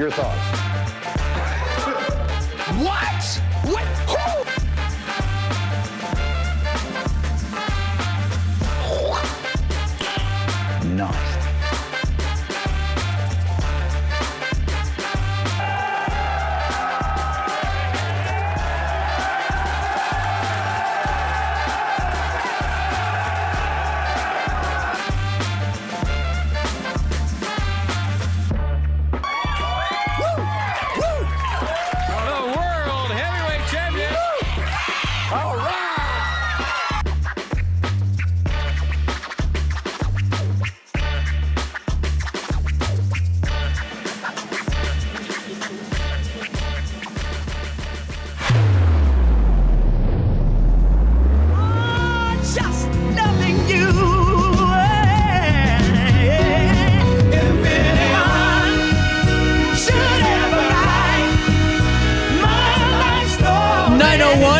Your thoughts? What? What? Who? Nice.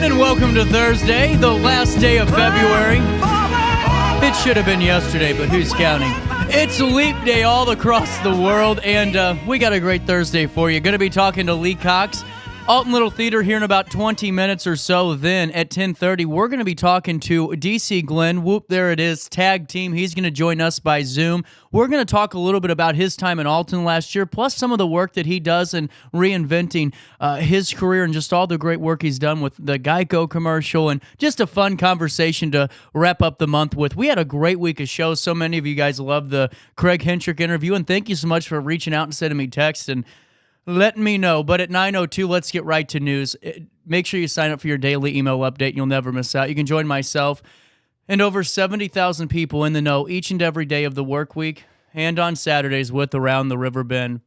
And welcome to Thursday, the last day of February. It should have been yesterday, but who's counting? It's Leap Day all across the world, and we got a great Thursday for you. Going to be talking to Lee Cox, Alton Little Theater here in about 20 minutes or so. Then at 10:30, we're going to be talking to DC Glenn, Whoop There It Is, tag team. He's going to join us by Zoom. We're going to talk a little bit about his time in Alton last year, plus some of the work that he does in reinventing his career and just all the great work he's done with the GEICO commercial, and just a fun conversation to wrap up the month with. We had a great week of shows. So many of you guys loved the Craig Hentrick interview, and thank you so much for reaching out and sending me texts and letting me know. But at 9:02, let's get right to news. Make sure you sign up for your daily email update. You'll never miss out. You can join myself and over 70,000 people in the know each and every day of the work week and on Saturdays with Around the Riverbend.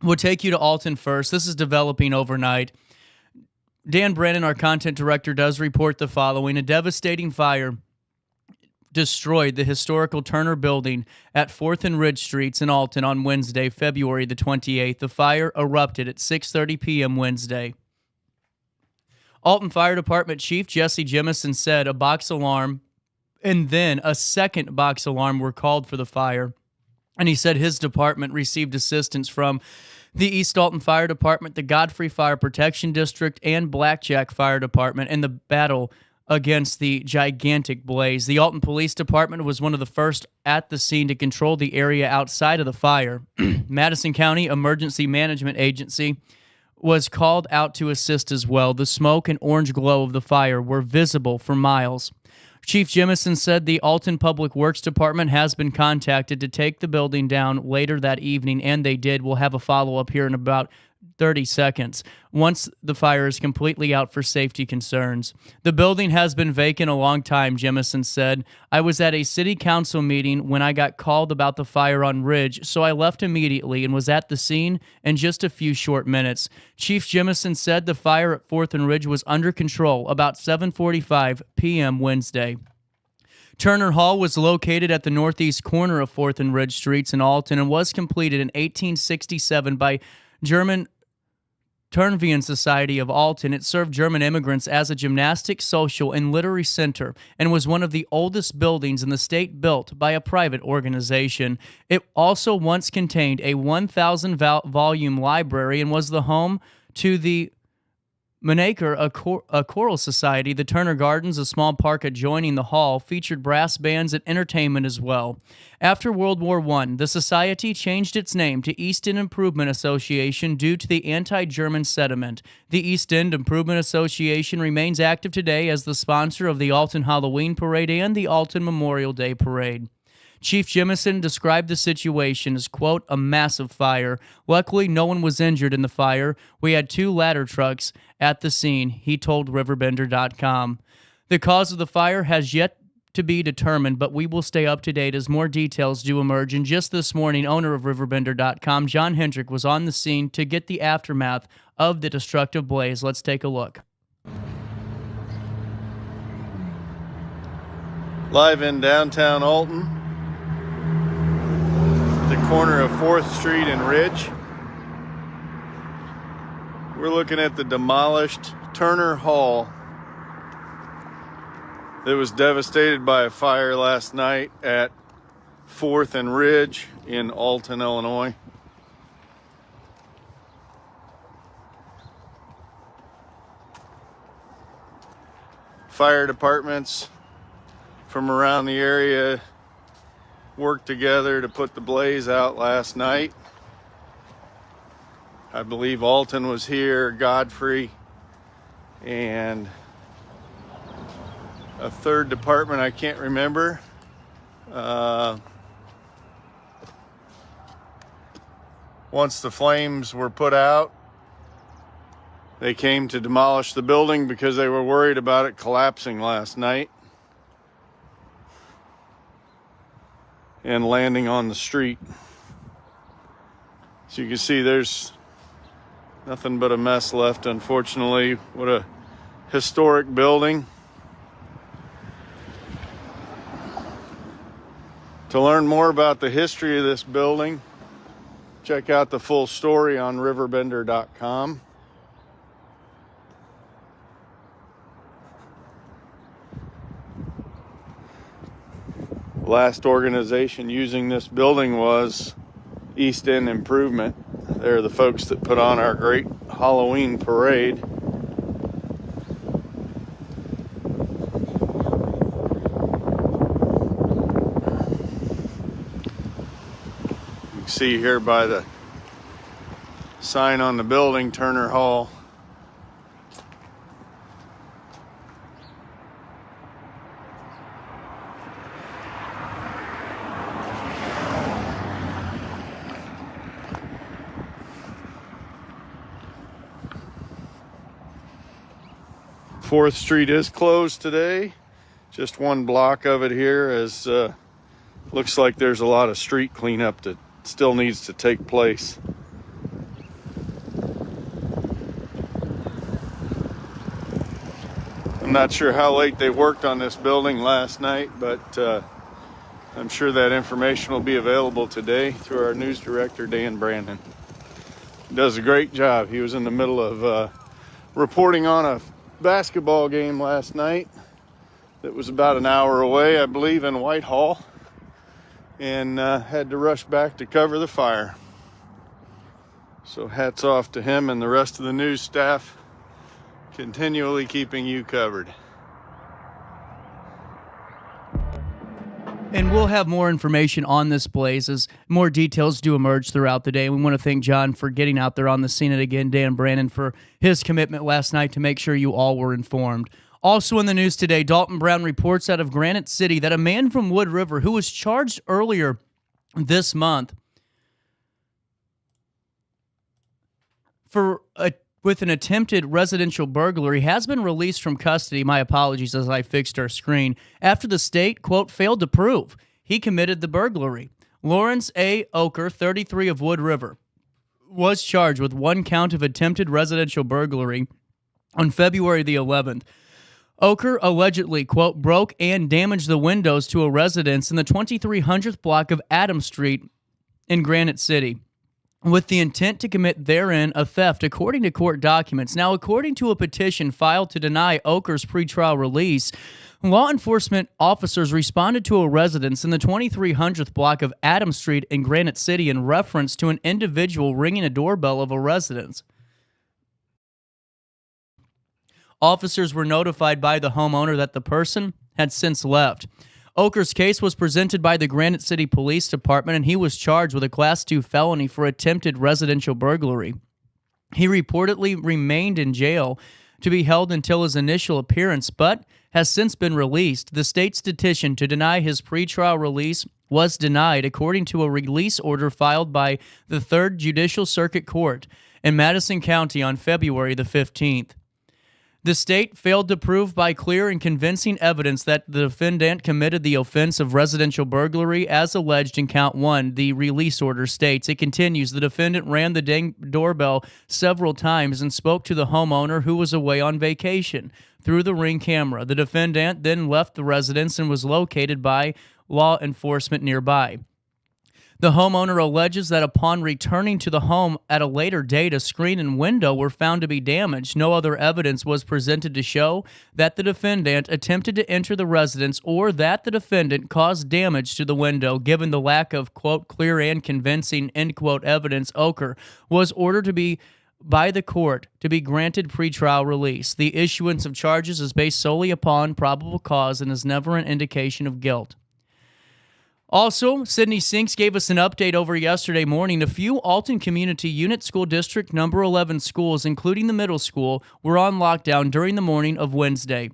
We'll take you to Alton first. This is developing overnight. Dan Brennan, our content director, does report the following. A devastating fire destroyed the historical Turner Building at 4th and Ridge Streets in Alton on Wednesday, February the 28th. The fire erupted at 6:30 p.m. Wednesday. Alton Fire Department Chief Jesse Jemison said a box alarm and then a second box alarm were called for the fire. And he said his department received assistance from the East Alton Fire Department, the Godfrey Fire Protection District, and Blackjack Fire Department in the battle against the gigantic blaze. The Alton Police Department was one of the first at the scene to control the area outside of the fire. Madison County Emergency Management Agency was called out to assist as well. The smoke and orange glow of the fire were visible for miles. Chief Jemison said the Alton Public Works Department has been contacted to take the building down later that evening, and they did. We'll have a follow-up here in about 30 seconds once the fire is completely out for safety concerns. The building has been vacant a long time, Jemison said. I was at a city council meeting when I got called about the fire on Ridge, so I left immediately and was at the scene in just a few short minutes. Chief Jemison said the fire at 4th and Ridge was under control about 7:45 p.m. Wednesday. Turner Hall was located at the northeast corner of 4th and Ridge Streets in Alton and was completed in 1867 by German Turnverein Society of Alton. It served German immigrants as a gymnastic, social, and literary center and was one of the oldest buildings in the state built by a private organization. It also once contained a 1,000-volume library and was the home to the Menaker, a choral society. The Turner Gardens, a small park adjoining the hall, featured brass bands and entertainment as well. After World War I, the society changed its name to East End Improvement Association due to the anti-German sentiment. The East End Improvement Association remains active today as the sponsor of the Alton Halloween Parade and the Alton Memorial Day Parade. Chief Jemison described the situation as, quote, a massive fire. Luckily, no one was injured in the fire. We had 2 ladder trucks at the scene, he told RiverBender.com. The cause of the fire has yet to be determined, but we will stay up to date as more details do emerge. And just this morning, owner of RiverBender.com, John Hendrick, was on the scene to get the aftermath of the destructive blaze. Let's take a look. Live in downtown Alton, the corner of 4th Street and Ridge. We're looking at the demolished Turner Hall that was devastated by a fire last night at 4th and Ridge in Alton, Illinois. fire departments from around the area worked together to put the blaze out last night. I believe Alton was here, Godfrey, and a third department I can't remember. Once the flames were put out, they came to demolish the building because they were worried about it collapsing last night and landing on the street. So you can see there's nothing but a mess left, unfortunately. What a historic building. To learn more about the history of this building, check out the full story on RiverBender.com. The last organization using this building was East End Improvement. They're the folks that put on our great Halloween parade. You can see here by the sign on the building, Turner Hall. Fourth Street is closed today. Just one block of it here, as looks like there's a lot of street cleanup that still needs to take place. I'm not sure how late they worked on this building last night, but I'm sure that information will be available today through our news director, Dan Brandon. He does a great job. He was in the middle of reporting on a basketball game last night that was about an hour away, I believe, in Whitehall, and had to rush back to cover the fire. So hats off to him and the rest of the news staff, continually keeping you covered. And we'll have more information on this blaze as more details do emerge throughout the day. We want to thank John for getting out there on the scene, and again, Dan Brandon for his commitment last night to make sure you all were informed. Also in the news today, Dalton Brown reports out of Granite City that a man from Wood River who was charged earlier this month with an attempted residential burglary has been released from custody. My apologies as I fixed our screen. After the state, quote, failed to prove he committed the burglary. Lawrence A. Oker, 33 of Wood River, was charged with one count of attempted residential burglary on February the 11th. Oker allegedly, quote, broke and damaged the windows to a residence in the 2300th block of Adams Street in Granite City, with the intent to commit therein a theft, according to court documents. Now, according to a petition filed to deny Oker's pretrial release, law enforcement officers responded to a residence in the 2300th block of Adams Street in Granite City in reference to an individual ringing a doorbell of a residence. Officers were notified by the homeowner that the person had since left. Oker's case was presented by the Granite City Police Department, and he was charged with a Class 2 felony for attempted residential burglary. He reportedly remained in jail to be held until his initial appearance, but has since been released. The state's petition to deny his pretrial release was denied, according to a release order filed by the 3rd Judicial Circuit Court in Madison County on February the 15th. The state failed to prove by clear and convincing evidence that the defendant committed the offense of residential burglary as alleged in Count 1. The release order states, it continues, the defendant ran the doorbell several times and spoke to the homeowner who was away on vacation through the Ring camera. The defendant then left the residence and was located by law enforcement nearby. The homeowner alleges that upon returning to the home at a later date, a screen and window were found to be damaged. No other evidence was presented to show that the defendant attempted to enter the residence or that the defendant caused damage to the window. Given the lack of, quote, clear and convincing, end quote, evidence, Oker was ordered to be by the court to be granted pretrial release. The issuance of charges is based solely upon probable cause and is never an indication of guilt. Also, Sydney Sinks gave us an update over yesterday morning. A few Alton Community Unit School District number 11 schools, including the middle school, were on lockdown during the morning of Wednesday.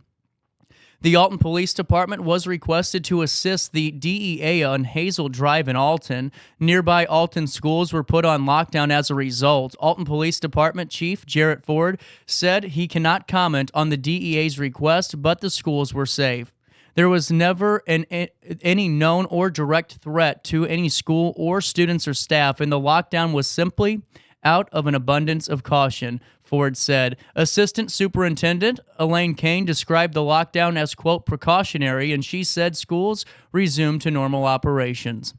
The Alton Police Department was requested to assist the DEA on Hazel Drive in Alton. Nearby Alton schools were put on lockdown as a result. Alton Police Department Chief Jarrett Ford said he cannot comment on the DEA's request, but the schools were safe. There was never any known or direct threat to any school or students or staff, and the lockdown was simply out of an abundance of caution, Ford said. Assistant Superintendent Elaine Kane described the lockdown as, quote, precautionary, and she said schools resumed to normal operations.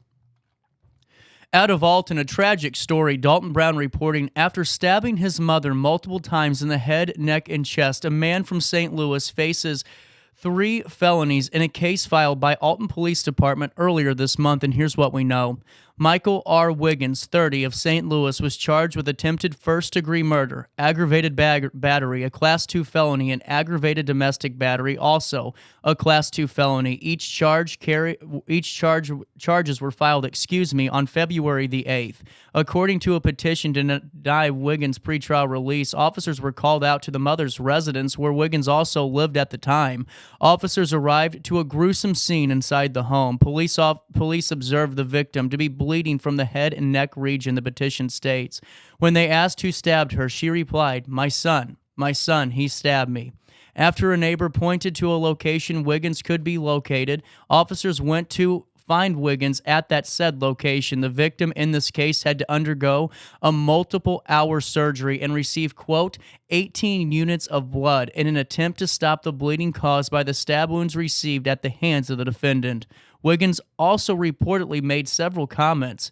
Out of Alton, a tragic story. Dalton Brown reporting, after stabbing his mother multiple times in the head, neck, and chest, a man from St. Louis faces 3 felonies in a case filed by Alton Police Department earlier this month, and here's what we know. Michael R. Wiggins, 30, of St. Louis, was charged with attempted first-degree murder, aggravated battery, a Class 2 felony, and aggravated domestic battery, also a Class 2 felony. Charges were filed, on February the 8th. According to a petition to deny Wiggins' pretrial release, officers were called out to the mother's residence, where Wiggins also lived at the time. Officers arrived to a gruesome scene inside the home. Police observed the victim to be bleeding from the head and neck region, the petition states. When they asked who stabbed her, she replied, my son, he stabbed me. After a neighbor pointed to a location Wiggins could be located, officers went to find Wiggins at that said location. The victim in this case had to undergo a multiple-hour surgery and receive, quote, 18 units of blood in an attempt to stop the bleeding caused by the stab wounds received at the hands of the defendant. Wiggins also reportedly made several comments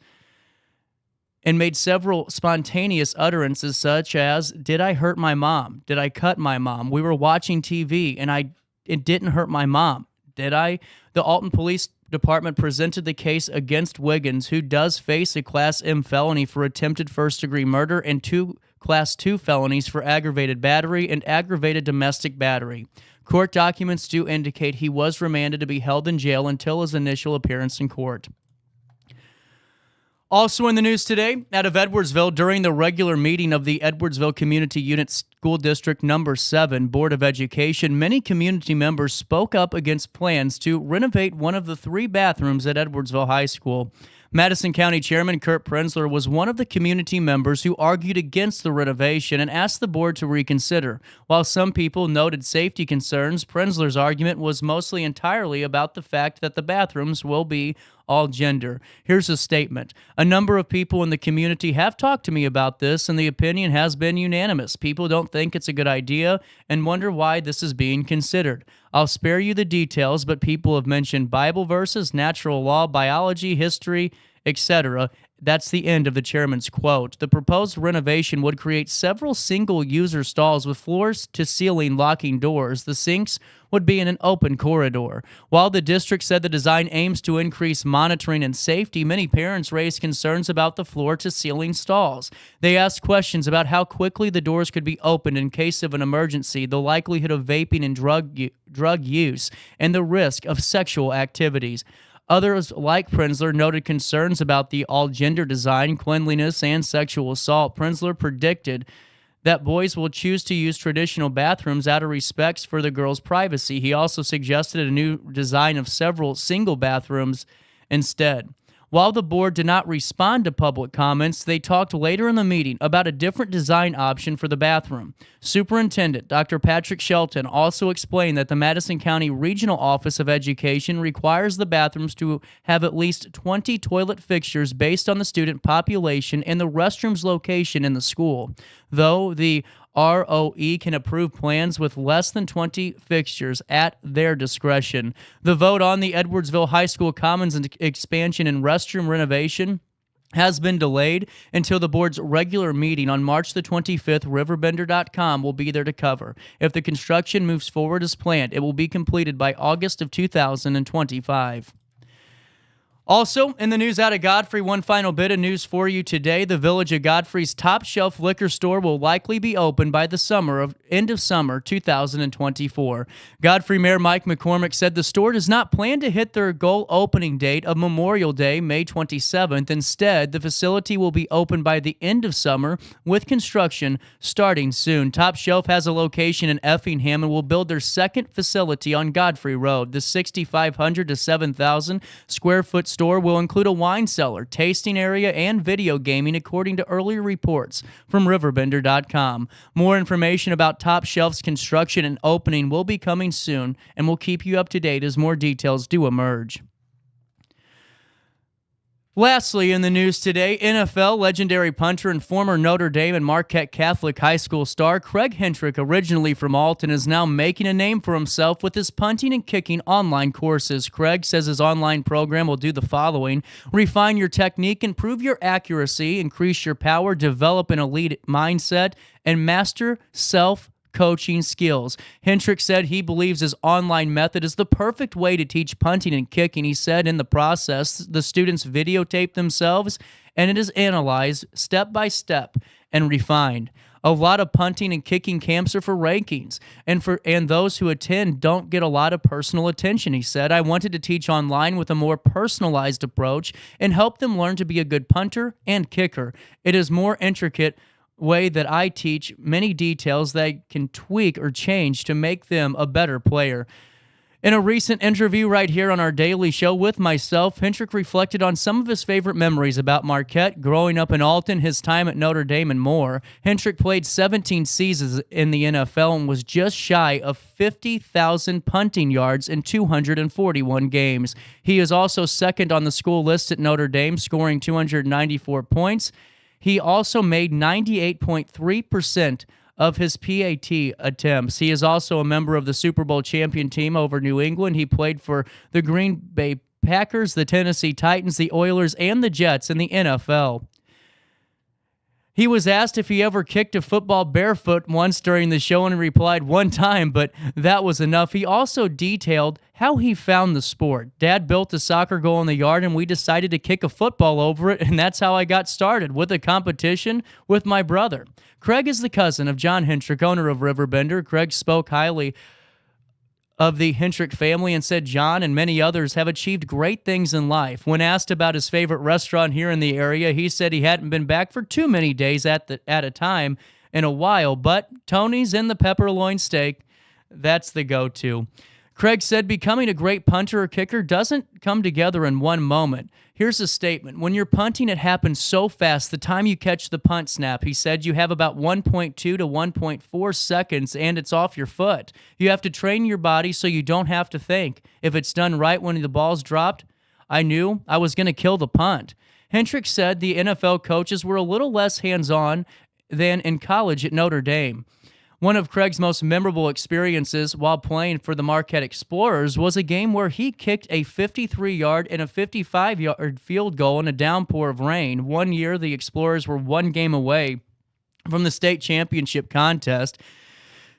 and made several spontaneous utterances such as, did I hurt my mom? Did I cut my mom? We were watching TV and it didn't hurt my mom. Did I? The Alton Police Department presented the case against Wiggins, who does face a Class M felony for attempted first-degree murder and 2 Class 2 felonies for aggravated battery and aggravated domestic battery. Court documents do indicate he was remanded to be held in jail until his initial appearance in court. Also in the news today, out of Edwardsville, during the regular meeting of the Edwardsville Community Unit School District Number 7 Board of Education, many community members spoke up against plans to renovate one of the 3 bathrooms at Edwardsville High School. Madison County Chairman Kurt Prenzler was one of the community members who argued against the renovation and asked the board to reconsider. While some people noted safety concerns, Prenzler's argument was mostly entirely about the fact that the bathrooms will be all gender. Here's a statement. A number of people in the community have talked to me about this, and the opinion has been unanimous. People don't think it's a good idea and wonder why this is being considered. I'll spare you the details, but people have mentioned Bible verses, natural law, biology, history, etc. That's the end of the chairman's quote. The proposed renovation would create several single-user stalls with floor-to-ceiling locking doors. The sinks would be in an open corridor. While the district said the design aims to increase monitoring and safety, many parents raised concerns about the floor-to-ceiling stalls. They asked questions about how quickly the doors could be opened in case of an emergency, the likelihood of vaping and drug use, and the risk of sexual activities. Others, like Prenzler, noted concerns about the all-gender design, cleanliness, and sexual assault. Prenzler predicted that boys will choose to use traditional bathrooms out of respect for the girls' privacy. He also suggested a new design of several single bathrooms instead. While the board did not respond to public comments, they talked later in the meeting about a different design option for the bathroom. Superintendent Dr. Patrick Shelton also explained that the Madison County Regional Office of Education requires the bathrooms to have at least 20 toilet fixtures based on the student population and the restroom's location in the school. Though the ROE can approve plans with less than 20 fixtures at their discretion. The vote on the Edwardsville High School Commons expansion and restroom renovation has been delayed until the board's regular meeting on March the 25th. RiverBender.com will be there to cover. If the construction moves forward as planned, it will be completed by August of 2025. Also, in the news out of Godfrey, one final bit of news for you today. The Village of Godfrey's top shelf liquor store will likely be open by the end of summer 2024. Godfrey Mayor Mike McCormick said the store does not plan to hit their goal opening date of Memorial Day, May 27th. Instead, the facility will be open by the end of summer, with construction starting soon. Top Shelf has a location in Effingham and will build their second facility on Godfrey Road. The 6,500 to 7,000 square foot store will include a wine cellar, tasting area, and video gaming, according to earlier reports from RiverBender.com. More information about Top Shelf's construction and opening will be coming soon, and we'll keep you up to date as more details do emerge. Lastly, in the news today, NFL legendary punter and former Notre Dame and Marquette Catholic High School star Craig Hentrick, originally from Alton, is now making a name for himself with his punting and kicking online courses. Craig says his online program will do the following: refine your technique, improve your accuracy, increase your power, develop an elite mindset, and master self-coaching skills. Hentrick said he believes his online method is the perfect way to teach punting and kicking. He said in the process, the students videotape themselves and it is analyzed step by step and refined. A lot of punting and kicking camps are for rankings, and those who attend don't get a lot of personal attention. He said, I wanted to teach online with a more personalized approach and help them learn to be a good punter and kicker. It is more intricate way that I teach many details that I can tweak or change to make them a better player. In a recent interview right here on our daily show with myself, Hentrick reflected on some of his favorite memories about Marquette, growing up in Alton, his time at Notre Dame, and more. Hentrick played 17 seasons in the NFL and was just shy of 50,000 punting yards in 241 games. He is also second on the school list at Notre Dame, scoring 294 points. He also made 98.3% of his PAT attempts. He is also a member of the Super Bowl champion team over New England. He played for the Green Bay Packers, the Tennessee Titans, the Oilers, and the Jets in the NFL. He was asked if he ever kicked a football barefoot once during the show and replied one time, but that was enough. He also detailed how he found the sport. Dad built a soccer goal in the yard and we decided to kick a football over it, and that's how I got started, with a competition with my brother. Craig is the cousin of John Hentrick, owner of Riverbender. Craig spoke highly of the Hentrick family and said John and many others have achieved great things in life. When asked about his favorite restaurant here in the area, he said he hadn't been back for too many days at a time in a while, but Tony's and the pepperloin steak, that's the go-to. Craig said becoming a great punter or kicker doesn't come together in one moment. Here's a statement. When you're punting, it happens so fast. The time you catch the punt snap, he said, you have about 1.2 to 1.4 seconds, and it's off your foot. You have to train your body so you don't have to think. If it's done right when the ball's dropped, I knew I was going to kill the punt. Hentrick said the NFL coaches were a little less hands-on than in college at Notre Dame. One of Craig's most memorable experiences while playing for the Marquette Explorers was a game where he kicked a 53-yard and a 55-yard field goal in a downpour of rain. One year, the Explorers were one game away from the state championship contest.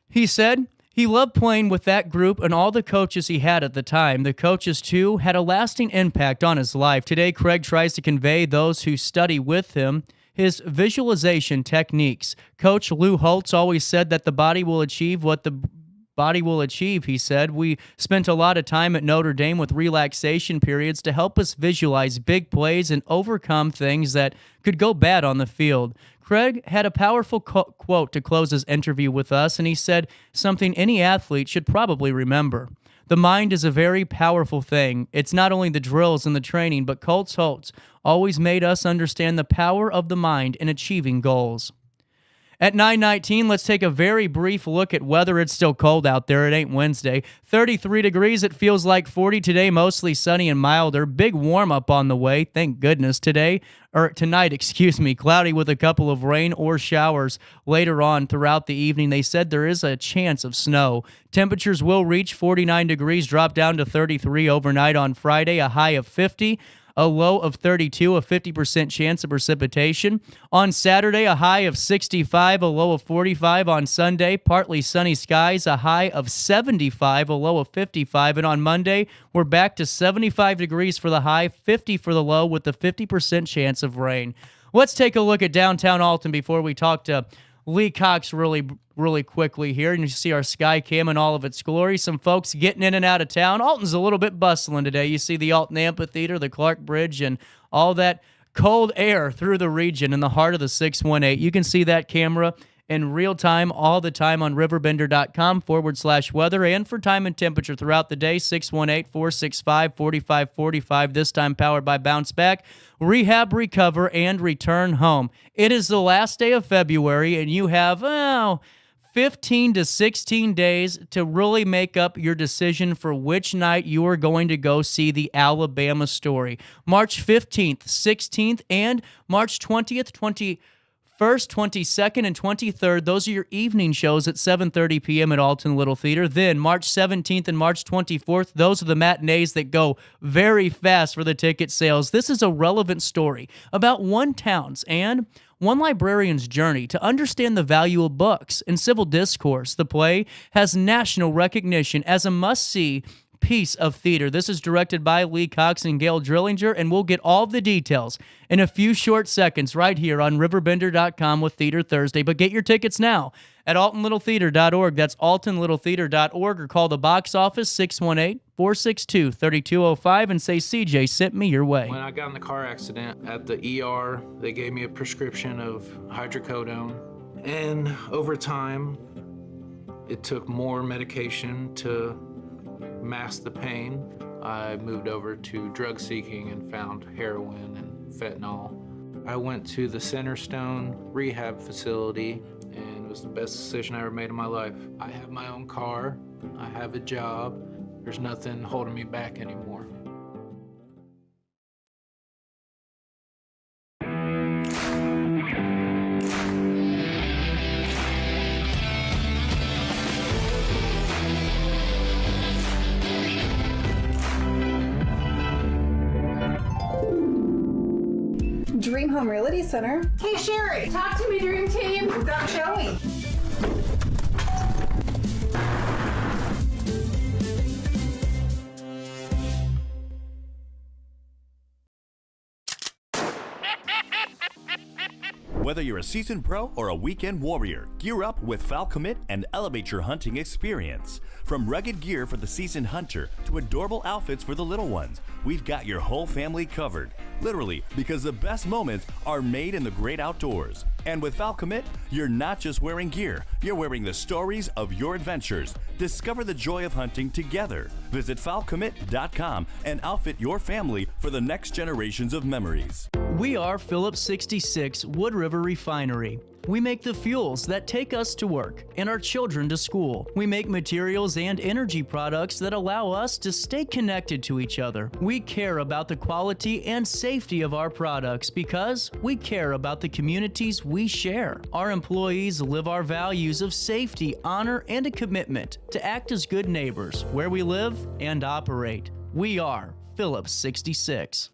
He said he loved playing with that group and all the coaches he had at the time. The coaches, too, had a lasting impact on his life. Today, Craig tries to convey those who study with him his visualization techniques. Coach Lou Holtz always said that the body will achieve what the body will achieve, he said. We spent a lot of time at Notre Dame with relaxation periods to help us visualize big plays and overcome things that could go bad on the field. Craig had a powerful quote to close his interview with us, and he said something any athlete should probably remember. The mind is a very powerful thing. It's not only the drills and the training, but Coach Holtz always made us understand the power of the mind in achieving goals. At 9:19, let's take a very brief look at weather. It's still cold out there. It ain't Wednesday. 33 degrees. It feels like 40 today, mostly sunny and milder. Big warm-up on the way, thank goodness. Tonight, cloudy with a couple of rain or showers later on throughout the evening. They said there is a chance of snow. Temperatures will reach 49 degrees, drop down to 33 overnight on Friday, a high of 50. a low of 32, a 50% chance of precipitation. On Saturday, a high of 65, a low of 45. On Sunday, partly sunny skies, a high of 75, a low of 55. And on Monday, we're back to 75 degrees for the high, 50 for the low, with a 50% chance of rain. Let's take a look at downtown Alton before we talk to Lee Cox really quickly here. And you see our sky cam in all of its glory. Some folks getting in and out of town. Alton's a little bit bustling today. You see the Alton Amphitheater, the Clark Bridge, and all that cold air through the region in the heart of the 618. You can see that camera in real time all the time on RiverBender.com/weather, and for time and temperature throughout the day, 618-465-4545, this time powered by Bounce Back. Rehab, recover, and return home. It is the last day of February, and you have 15 to 16 days to really make up your decision for which night you are going to go see the Alabama Story. March 15th, 16th, and March 20th, 21st, 22nd, and 23rd. Those are your evening shows at 7:30 p.m. at Alton Little Theater. Then March 17th and March 24th, those are the matinees that go very fast for the ticket sales. This is a relevant story about one town's and one librarian's journey to understand the value of books and civil discourse. The play has national recognition as a must-see piece of theater. This is directed by Lee Cox and Gail Drillinger, and we'll get all the details in a few short seconds right here on RiverBender.com with Theater Thursday. But get your tickets now at altonlittletheater.org. That's altonlittletheater.org, or call the box office 618-462-3205 and say CJ sent me your way. When I got in the car accident at the ER, they gave me a prescription of hydrocodone, and over time it took more medication to mask the pain. I moved over to drug seeking and found heroin and fentanyl. I went to the Centerstone rehab facility, and it was the best decision I ever made in my life. I have my own car, I have a job, there's nothing holding me back anymore. Dream Home Realty Center. Hey Sherry, talk to me, Dream Team. We've got showing. Whether you're a seasoned pro or a weekend warrior, gear up with Falcommit and elevate your hunting experience. From rugged gear for the seasoned hunter to adorable outfits for the little ones, we've got your whole family covered. Literally, because the best moments are made in the great outdoors. And with Falcommit, you're not just wearing gear, you're wearing the stories of your adventures. Discover the joy of hunting together. Visit falcommit.com and outfit your family for the next generations of memories. We are Phillips 66 Wood River Refinery. We make the fuels that take us to work and our children to school. We make materials and energy products that allow us to stay connected to each other. We care about the quality and safety of our products because we care about the communities we share. Our employees live our values of safety, honor, and a commitment to act as good neighbors where we live and operate. We are Phillips 66.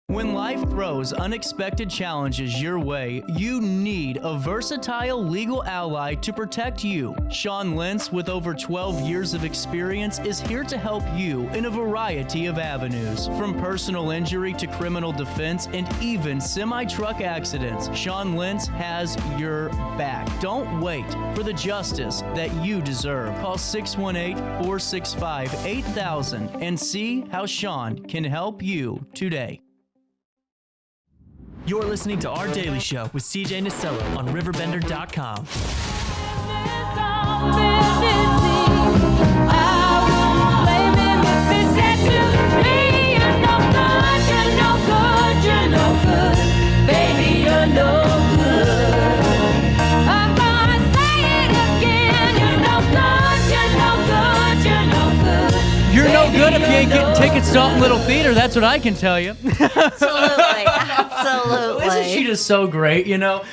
When life throws unexpected challenges your way, you need a versatile legal ally to protect you. Sean Lentz, with over 12 years of experience, is here to help you in a variety of avenues. From personal injury to criminal defense and even semi-truck accidents, Sean Lentz has your back. Don't wait for the justice that you deserve. Call 618-465-8000 and see how Sean can help you today. You're listening to Our Daily Show with CJ Nasello on RiverBender.com. You're no good if you ain't getting tickets to Alton Little Theater. That's what I can tell you. Absolutely. Isn't she just so great, you know?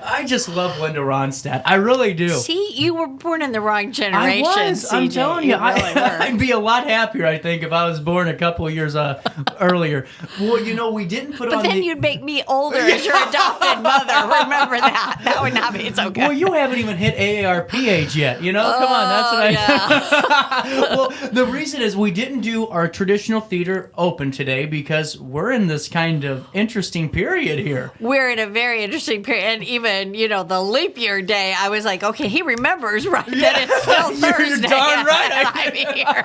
I just love Linda Ronstadt. I really do. See, you were born in the wrong generation. I was. I'm CJ. telling you, really were. I'd be a lot happier, I think, if I was born a couple of years earlier. Well, we didn't put But on then you'd make me older as your adopted mother. Remember that. That would not be. It's okay. Well, you haven't even hit AARP age yet. Come on, that's what I. Well, the reason is we didn't do our traditional theater open today because we're in this kind of interesting period here. We're in a very interesting period. And even, the leap year day, I was like, okay, he remembers, right? That it's still Thursday. You're darn right. I'm here.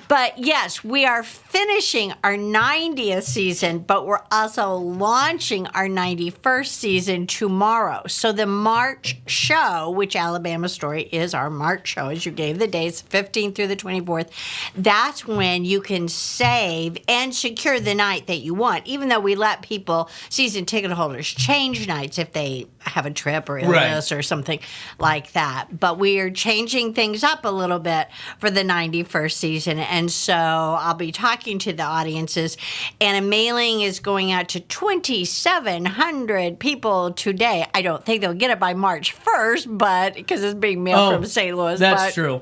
But yes, we are finishing our 90th season, but we're also launching our 91st season tomorrow. So the March show, which Alabama Story is our March show, as you gave the dates, 15th through the 24th, that's when you can save and secure the night that you want, even though we let people, season ticket holders, change nights if they have a trip or illness or something like that. But we are changing things up a little bit for the 91st season. And so I'll be talking to the audiences, and a mailing is going out to 2,700 people today. I don't think they'll get it by March 1st, but because it's being mailed from St. Louis. That's true.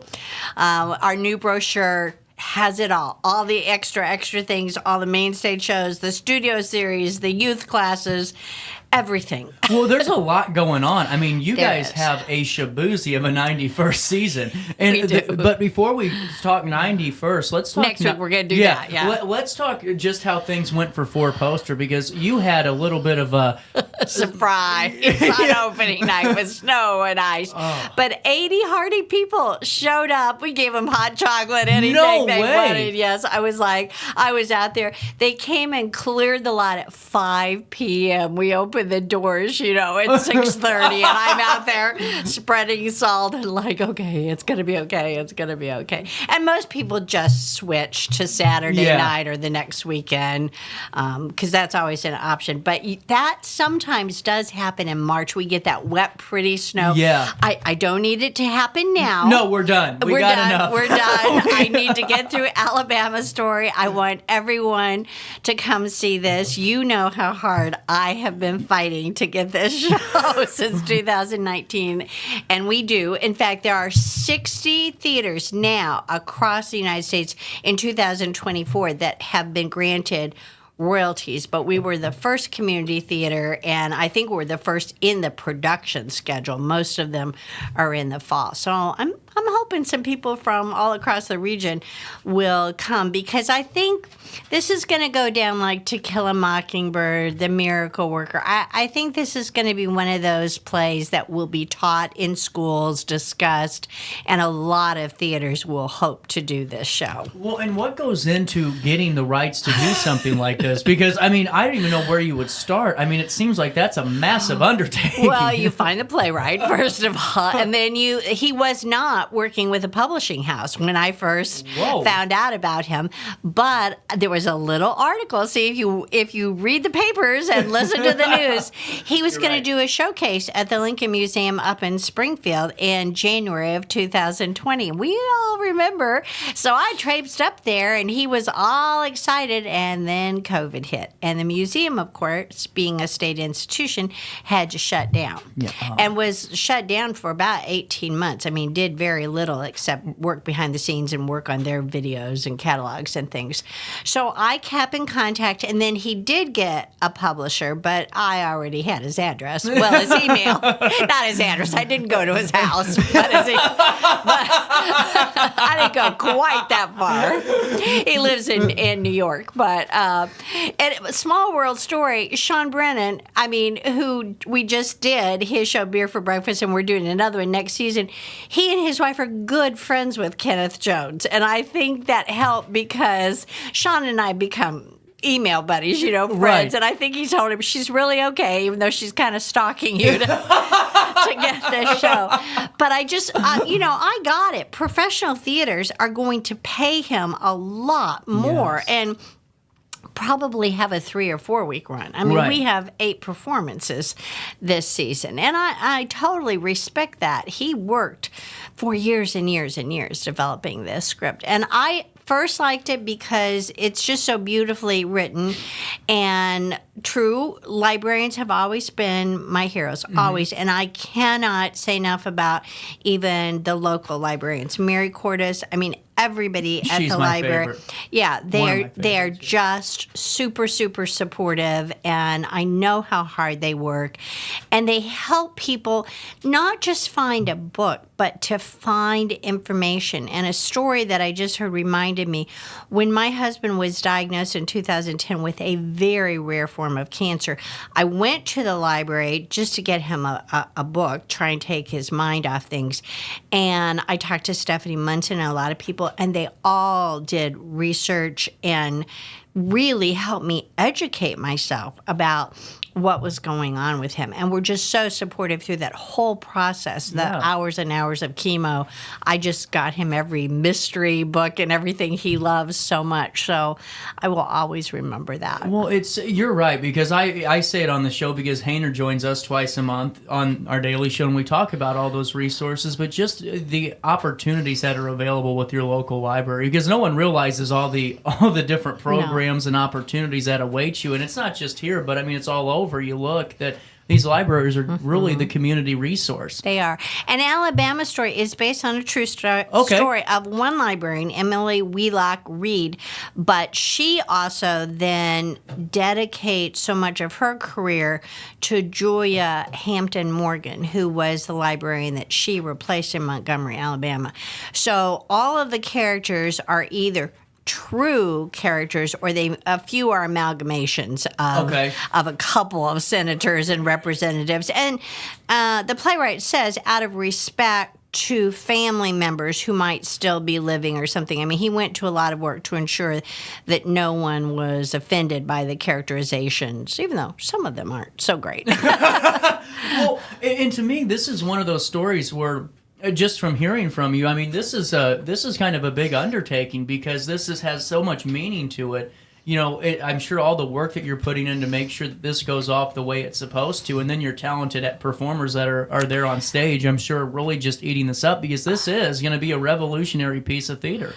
Our new brochure has it all the extra things, all the main stage shows, the studio series, the youth classes, everything. Well, there's a lot going on. I mean, you There guys is. have a shaboozy of a 91st season. And We do. But before we talk 91st, let's talk... Next week we're gonna do that, yeah. Let's talk just how things went for Four Poster, because you had a little bit of a... Surprise on opening night with snow and ice. But 80 hearty people showed up. We gave them hot chocolate, anything No they way. wanted. Yes, I was out there. They came and cleared the lot at 5 p.m. We opened the doors, at 6:30, and I'm out there spreading salt and okay, it's going to be okay. It's going to be okay. And most people just switch to Saturday night or the next weekend because that's always an option. But that sometimes does happen in March. We get that wet, pretty snow. Yeah. I don't need it to happen now. No, we're done. We got done. enough. We're done. I need to get through Alabama Story. I want everyone to come see this. You know how hard I have been fighting to get this show since 2019, and we do. In fact, there are 60 theaters now across the United States in 2024 that have been granted royalties, but we were the first community theater, and I think we're the first in the production schedule. Most of them are in the fall. So I'm hoping some people from all across the region will come, because I think this is going to go down like To Kill a Mockingbird, The Miracle Worker. I think this is going to be one of those plays that will be taught in schools, discussed, and a lot of theaters will hope to do this show. Well, and what goes into getting the rights to do something like this? Because, I don't even know where you would start. It seems like that's a massive undertaking. Well, you find a playwright, first of all, and then he was not working with a publishing house when I first found out about him. But there was a little article. See, if you read the papers and listen to the news, he was going to do a showcase at the Lincoln Museum up in Springfield in January of 2020. We all remember. So I traipsed up there, and he was all excited, and then COVID hit. And the museum, of course, being a state institution, had to shut down. And was shut down for about 18 months. Did very little except work behind the scenes and work on their videos and catalogs and things. So I kept in contact, and then he did get a publisher, but I already had his address. Well, his email. Not his address. I didn't go to his house. But I didn't go quite that far. He lives in New York. But and small world story, Sean Brennan, who we just did his show Beer for Breakfast, and we're doing another one next season. He and his wife are good friends with Kenneth Jones, and I think that helped because Sean and I become email buddies, friends. Right. And I think he told him she's really okay, even though she's kind of stalking you to get this show. But I just, I got it. Professional theaters are going to pay him a lot more. Yes. And probably have a 3 or 4 week run. I mean, Right. we have 8 performances this season, and I totally respect that. He worked for years and years and years developing this script, and I first liked it because it's just so beautifully written and true. Librarians have always been my heroes, always, and I cannot say enough about even the local librarians. Mary Cordes, I mean, everybody at She's the my library. favorite. Yeah, One of they're my they're favorites, just super supportive, and I know how hard they work, and they help people not just find a book, but to find information. And a story that I just heard reminded me when my husband was diagnosed in 2010 with a very rare form of cancer. I went to the library just to get him a book, try and take his mind off things, and I talked to Stephanie Munson and a lot of people, and they all did research and really helped me educate myself about what was going on with him. And we're just so supportive through that whole process, the hours and hours of chemo. I just got him every mystery book and everything he loves so much. So I will always remember that. Well, you're right, because I say it on the show because Hayner joins us twice a month on our daily show, and we talk about all those resources, but just the opportunities that are available with your local library, because no one realizes all the different programs and opportunities that await you. And it's not just here, but I mean, it's all over. You look that these libraries are really the community resource. They are. And Alabama Story is based on a true story of one librarian, Emily Wheelock Reed, but she also then dedicates so much of her career to Julia Hampton Morgan, who was the librarian that she replaced in Montgomery, Alabama. So all of the characters are either true characters, or a few are amalgamations of a couple of senators and representatives. And the playwright says, out of respect to family members who might still be living or something. I mean, he went to a lot of work to ensure that no one was offended by the characterizations, even though some of them aren't so great. Well, and to me, this is one of those stories where, just from hearing from you, I mean, this is kind of a big undertaking, because this has so much meaning to it. You know, I'm sure all the work that you're putting in to make sure that this goes off the way it's supposed to, and then your talented performers that are there on stage, I'm sure, really just eating this up, because this is going to be a revolutionary piece of theater.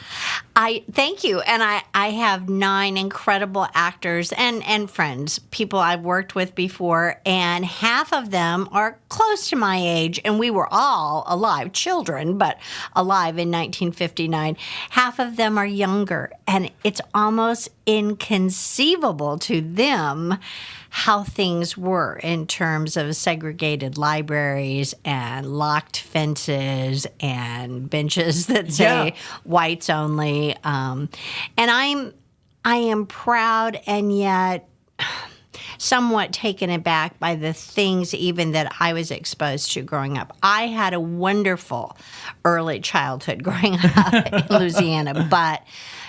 I thank you, and I have 9 incredible actors and friends, people I've worked with before, and half of them are close to my age, and we were all alive, children, but alive in 1959. Half of them are younger, and it's almost inconceivable to them how things were in terms of segregated libraries and locked fences and benches that say whites only. And I am proud and yet somewhat taken aback by the things even that I was exposed to growing up. I had a wonderful early childhood growing up in Louisiana, but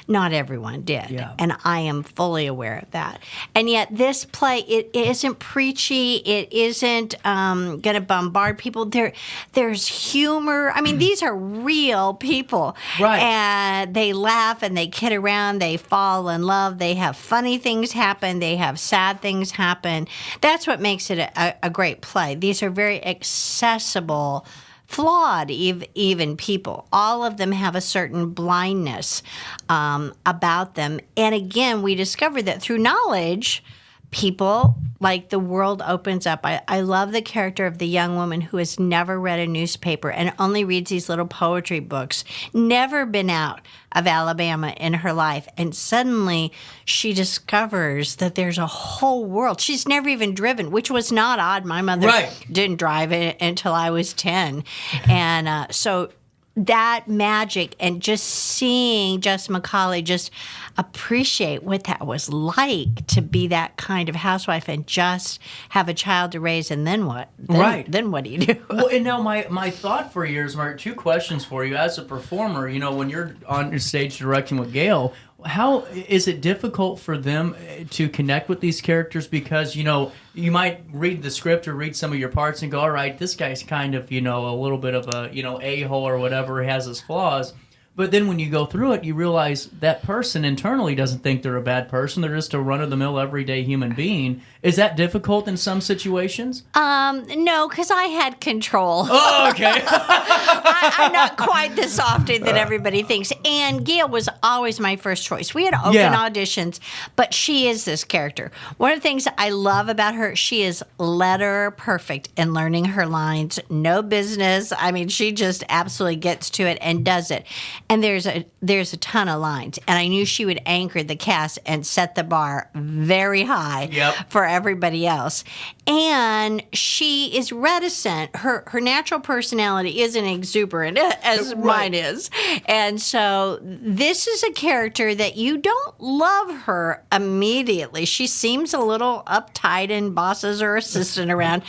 not everyone did. Yeah. And I am fully aware of that. And yet this play, it isn't preachy. It isn't going to bombard people. There's humor. I mean, these are real people. Right. And they laugh and they kid around. They fall in love. They have funny things happen. They have sad things happen. That's what makes it a great play. These are very accessible, flawed even people. All of them have a certain blindness about them. And again, we discovered that through knowledge, people, like, the world opens up. I love the character of the young woman who has never read a newspaper and only reads these little poetry books, never been out of Alabama in her life. And suddenly she discovers that there's a whole world. She's never even driven, which was not odd. My mother didn't drive it until I was 10. And so that magic, and just seeing Jess McCauley just appreciate what that was like to be that kind of housewife and just have a child to raise, and then what? Then what do you do? Well, and now my thought for you is, Mark, 2 questions for you. As a performer, you know, when you're on your stage directing with Gail, how is it difficult for them to connect with these characters? Because, you know, you might read the script or read some of your parts and go, all right, this guy's kind of, you know, a little bit of a, you know, a-hole or whatever, has his flaws. But then when you go through it, you realize that person internally doesn't think they're a bad person. They're just a run-of-the-mill, everyday human being. Is that difficult in some situations? No, because I had control. Oh, okay. I'm not quite the softy that everybody thinks. And Gail was always my first choice. We had open auditions, but she is this character. One of the things I love about her, she is letter perfect in learning her lines. No business. I mean, she just absolutely gets to it and does it. And there's a ton of lines. And I knew she would anchor the cast and set the bar very high for everybody else. And she is reticent. Her natural personality isn't exuberant as mine is. And so this is a character that you don't love her immediately. She seems a little uptight and bosses her assistant around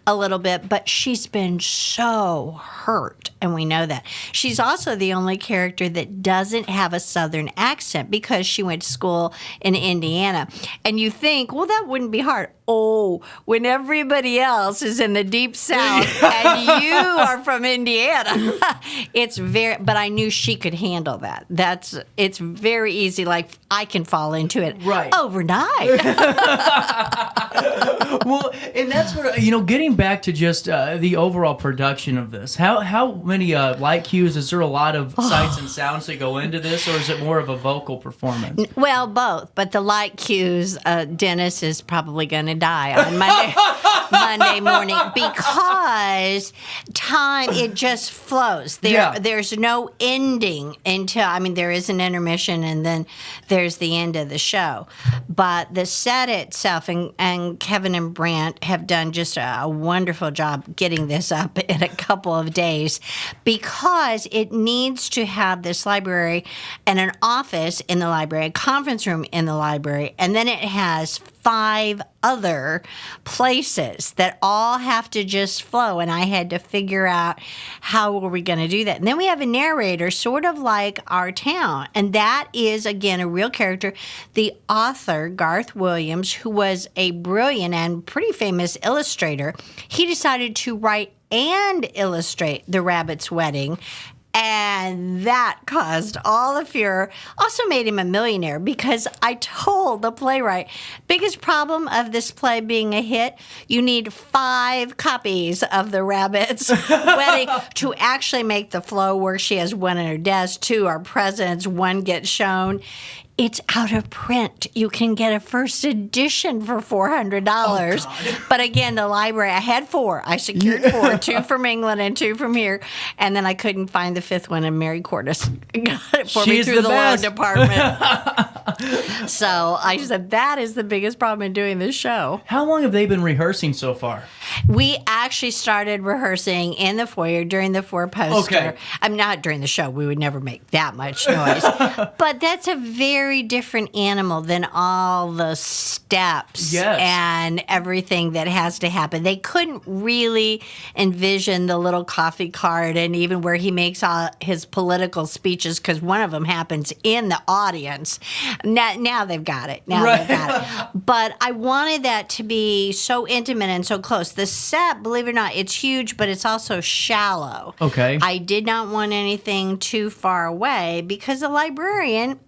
a little bit, but she's been so hurt, and we know that. She's also the only character that doesn't have a Southern accent because she went to school in Indiana. And you think, well, that wouldn't be hard. Oh, when everybody else is in the deep South and you are from Indiana, but I knew she could handle that. It's very easy. Like, I can fall into it overnight. Well, and that's what, getting back to just the overall production of this, how many light cues, is there a lot of sights and sounds that go into this, or is it more of a vocal performance? Well, both, but the light cues, Dennis is probably going to die on Monday morning because time, it just flows. There's no ending until, there is an intermission and then there's the end of the show. But the set itself, and Kevin and Brant have done just a wonderful job getting this up in a couple of days because it needs to have this library and an office in the library, a conference room in the library, and then it has 5 other places that all have to just flow, and I had to figure out how were we going to do that. And then we have a narrator, sort of like our town, and that is, again, a real character. The author, Garth Williams, who was a brilliant and pretty famous illustrator, he decided to write and illustrate The Rabbit's Wedding. And that caused all the furor. Also made him a millionaire because I told the playwright, biggest problem of this play being a hit, you need 5 copies of The Rabbit's Wedding to actually make the flow work. She has one in her desk, 2 are presents, 1 gets shown. It's out of print. You can get a first edition for $400. But again, the library, I had 4. I secured 4, 2 from England and 2 from here. And then I couldn't find the 5th one, and Mary Cordes got it for me through the loan department. So I said, that is the biggest problem in doing this show. How long have they been rehearsing so far? We actually started rehearsing in the foyer during the 4-poster. Okay. I'm not during the show. We would never make that much noise. But that's a very different animal than all the steps and everything that has to happen. They couldn't really envision the little coffee cart and even where he makes all his political speeches, because one of them happens in the audience. Now they've got it. They've got it. But I wanted that to be so intimate and so close. The set, believe it or not, it's huge, but it's also shallow. Okay. I did not want anything too far away because the librarian,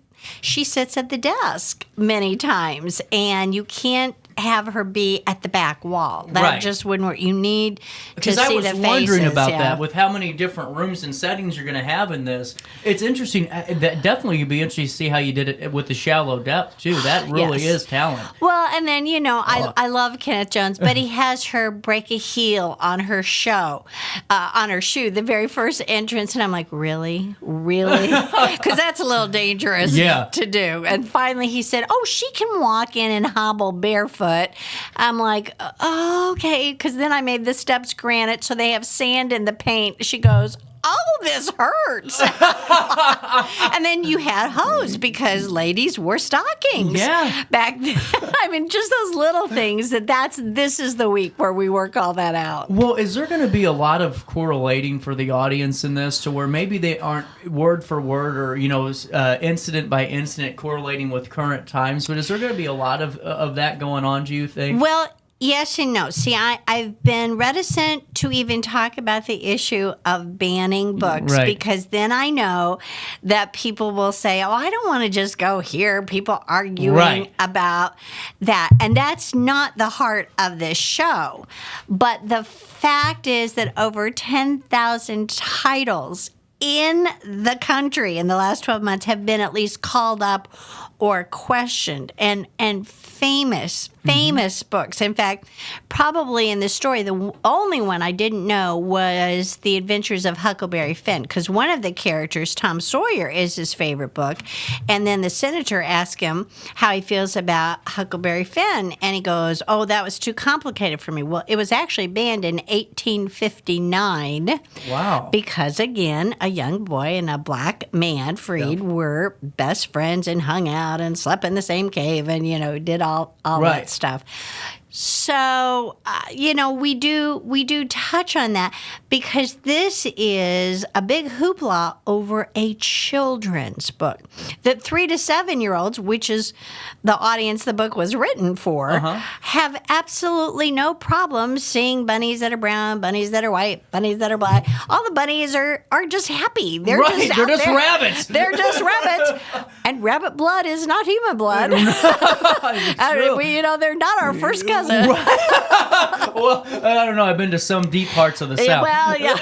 she sits at the desk many times, and you can't have her be at the back wall. That just wouldn't work. You need to see the faces. Because I was wondering about that, with how many different rooms and settings you're going to have in this. It's interesting. Definitely you'd be interested to see how you did it with the shallow depth, too. That really is talent. Well, and then, I love Kenneth Jones, but he has her break a heel on her show, on her shoe, the very first entrance, and I'm like, really? Really? Because that's a little dangerous to do. And finally he said, she can walk in and hobble barefoot. I'm like, okay, because then I made the steps granite so they have sand in the paint. She goes, this hurts. And then you had hose because ladies wore stockings back then. Just those little things this is the week where we work all that out. Well, is there going to be a lot of correlating for the audience in this to where maybe they aren't word for word or, incident by incident correlating with current times, but is there going to be a lot of that going on, do you think? Well, Yes and no. See, I've been reticent to even talk about the issue of banning books because then I know that people will say, oh, I don't want to just go hear people arguing about that. And that's not the heart of this show. But the fact is that over 10,000 titles in the country in the last 12 months have been at least called up or questioned, and famous books. In fact, probably in this story, the only one I didn't know was The Adventures of Huckleberry Finn, because one of the characters, Tom Sawyer, is his favorite book. And then the senator asked him how he feels about Huckleberry Finn, and he goes, oh, that was too complicated for me. Well, it was actually banned in 1859. Wow. Because, again, a young boy and a black man, Freed, were best friends and hung out and slept in the same cave and, did all that stuff. So, we do touch on that because this is a big hoopla over a children's book that 3 to 7 year olds, which is the audience the book was written for, have absolutely no problem seeing bunnies that are brown, bunnies that are white, bunnies that are black. All the bunnies are just happy. They're just rabbits. They're just rabbits. And rabbit blood is not human blood. They're not our first cousin. Well, I don't know. I've been to some deep parts of the South. Well, yeah.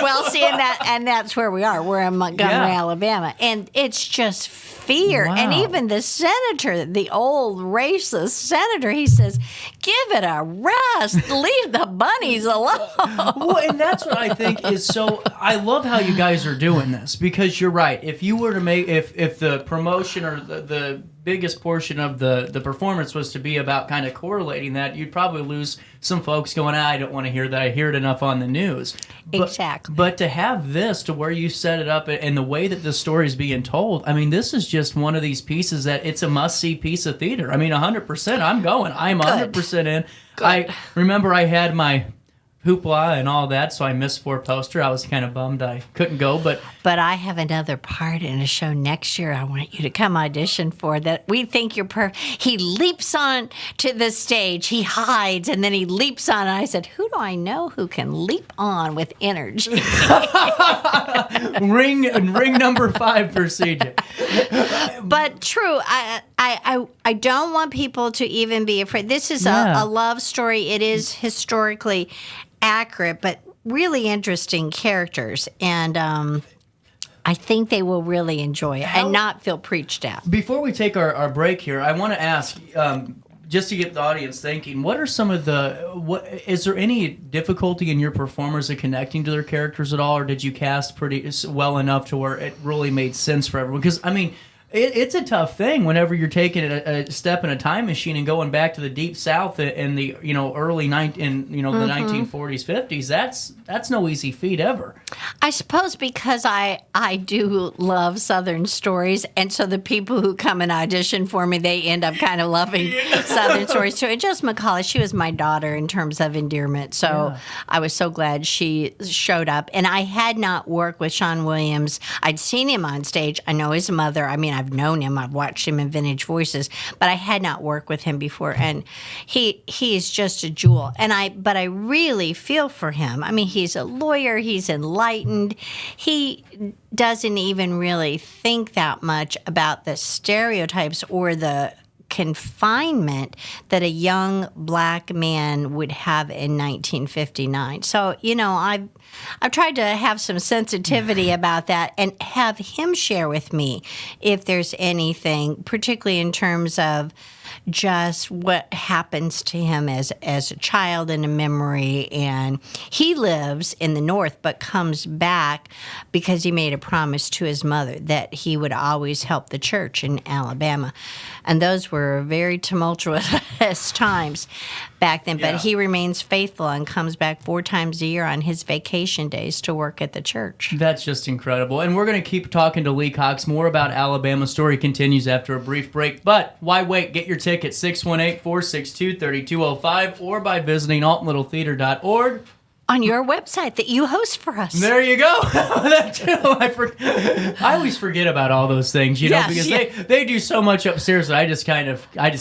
Well, see, and that's where we are. We're in Montgomery, Alabama. And it's just fear. Wow. And even the senator, the old racist senator, he says, give it a rest. Leave the bunnies alone. Well, and that's what I think is so... I love how you guys are doing this because you're right. If you were to make... If the promotion or the biggest portion of the performance was to be about kind of correlating that, you'd probably lose some folks going, I don't want to hear that. I hear it enough on the news. Exactly. But to have this to where you set it up and the way that the story is being told, I mean, this is just one of these pieces that it's a must-see piece of theater. I mean, 100%. I'm going. I'm 100% in. Good. I remember I had my hoopla and all that, so I missed 4 poster. I was kind of bummed I couldn't go, but I have another part in a show next year I want you to come audition for that we think you're He leaps on to the stage, he hides, and then he leaps on, and I said, who do I know who can leap on with energy? ring number 5 for CJ. But true, I don't want people to even be afraid. This is a love story. It is historically accurate, but really interesting characters. And I think they will really enjoy it and not feel preached at. Before we take our break here, I want to ask, just to get the audience thinking, what are some of is there any difficulty in your performers in connecting to their characters at all, or did you cast pretty well enough to where it really made sense for everyone? Because, I mean, it's a tough thing whenever you're taking a step in a time machine and going back to the deep South in the early the 1940s, 50s. That's no easy feat ever. I suppose because I do love Southern stories, and so the people who come and audition for me, they end up kind of loving Southern stories too. And just McCauley, she was my daughter in terms of endearment, so I was so glad she showed up. And I had not worked with Sean Williams. I'd seen him on stage. I know his mother. I mean, I've known him. I've watched him in Vintage Voices, but I had not worked with him before. And he's just a jewel. But I really feel for him. I mean, he's a lawyer. He's enlightened. He doesn't even really think that much about the stereotypes or the confinement that a young black man would have in 1959. So, I've tried to have some sensitivity about that and have him share with me if there's anything, particularly in terms of just what happens to him as a child in a memory. And he lives in the North but comes back because he made a promise to his mother that he would always help the church in Alabama. And those were very tumultuous times back then. But he remains faithful and comes back 4 times a year on his vacation days to work at the church. That's just incredible. And we're going to keep talking to Lee Cox. More about Alabama story continues after a brief break. But why wait? Get your ticket 618-462-3205 or by visiting altonlittletheater.org. on your website that you host for us. There you go. That too. I always forget about all those things, Yes, because they do so much upstairs that I just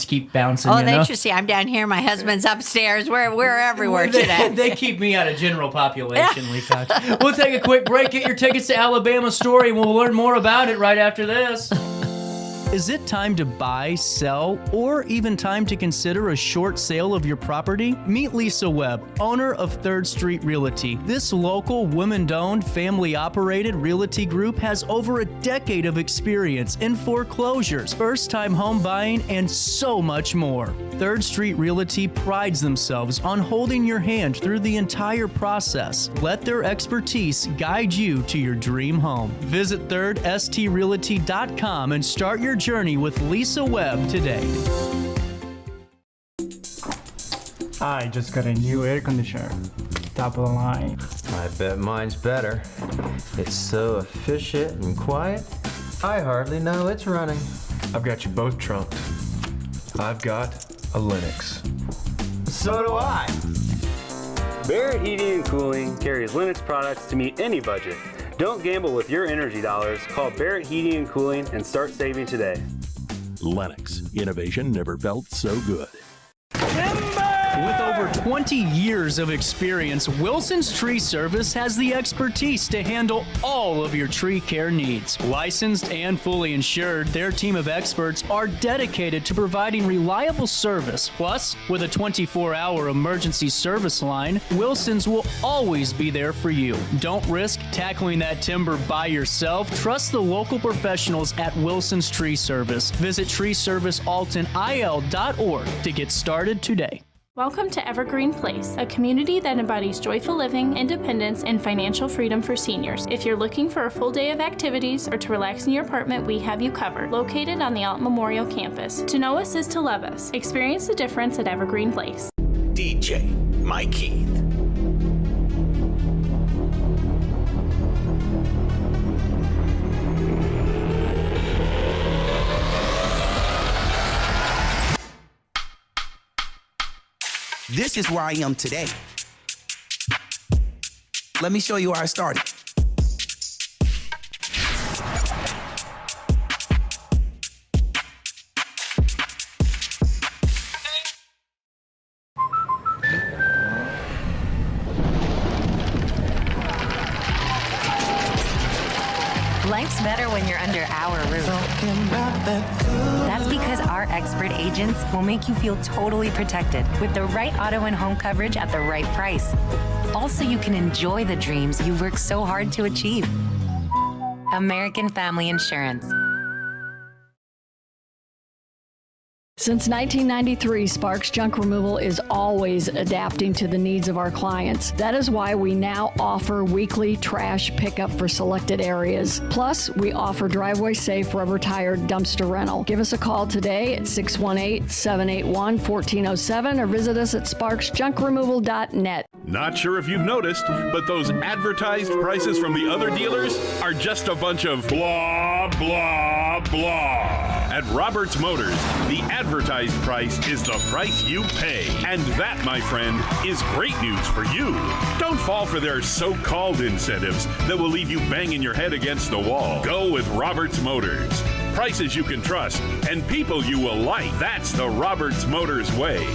keep bouncing. Oh, they should see. I'm down here. My husband's upstairs. We're everywhere today. They keep me out of general population, Lee Cox. We'll take a quick break. Get your tickets to Alabama Story, and we'll learn more about it right after this. Is it time to buy, sell, or even time to consider a short sale of your property? Meet Lisa Webb, owner of 3rd Street Realty. This local, women-owned, family-operated realty group has over a decade of experience in foreclosures, first-time home buying, and so much more. 3rd Street Realty prides themselves on holding your hand through the entire process. Let their expertise guide you to your dream home. Visit 3rdstrealty.com and start your journey with Lisa Webb today. I just got a new air conditioner. Top of the line. I bet mine's better. It's so efficient and quiet, I hardly know it's running. I've got you both trumped. I've got a Linux. So do I. Barrett Heating and Cooling carries Linux products to meet any budget. Don't gamble with your energy dollars. Call Barrett Heating and Cooling and start saving today. Lennox. Innovation never felt so good. With over 20 years of experience, Wilson's Tree Service has the expertise to handle all of your tree care needs. Licensed and fully insured, their team of experts are dedicated to providing reliable service. Plus, with a 24-hour emergency service line, Wilson's will always be there for you. Don't risk tackling that timber by yourself. Trust the local professionals at Wilson's Tree Service. Visit treeservicealtonil.org to get started today. Welcome to Evergreen Place, a community that embodies joyful living, independence, and financial freedom for seniors. If you're looking for a full day of activities or to relax in your apartment, we have you covered. Located on the Alton Memorial Campus. To know us is to love us. Experience the difference at Evergreen Place. DJ Mike Keith. This is where I am today. Let me show you where I started. Life's better when you're under our roof. That's because our expert agents will make you feel totally protected with the right auto and home coverage at the right price. Also, you can enjoy the dreams you worked so hard to achieve. American Family Insurance. Since 1993, Sparks Junk Removal is always adapting to the needs of our clients. That is why we now offer weekly trash pickup for selected areas. Plus, we offer driveway-safe rubber-tired dumpster rental. Give us a call today at 618-781-1407 or visit us at sparksjunkremoval.net. Not sure if you've noticed, but those advertised prices from the other dealers are just a bunch of blah, blah, blah. At Roberts Motors, the advertised price is the price you pay. And that, my friend, is great news for you. Don't fall for their so-called incentives that will leave you banging your head against the wall. Go with Roberts Motors. Prices you can trust and people you will like. That's the Roberts Motors way.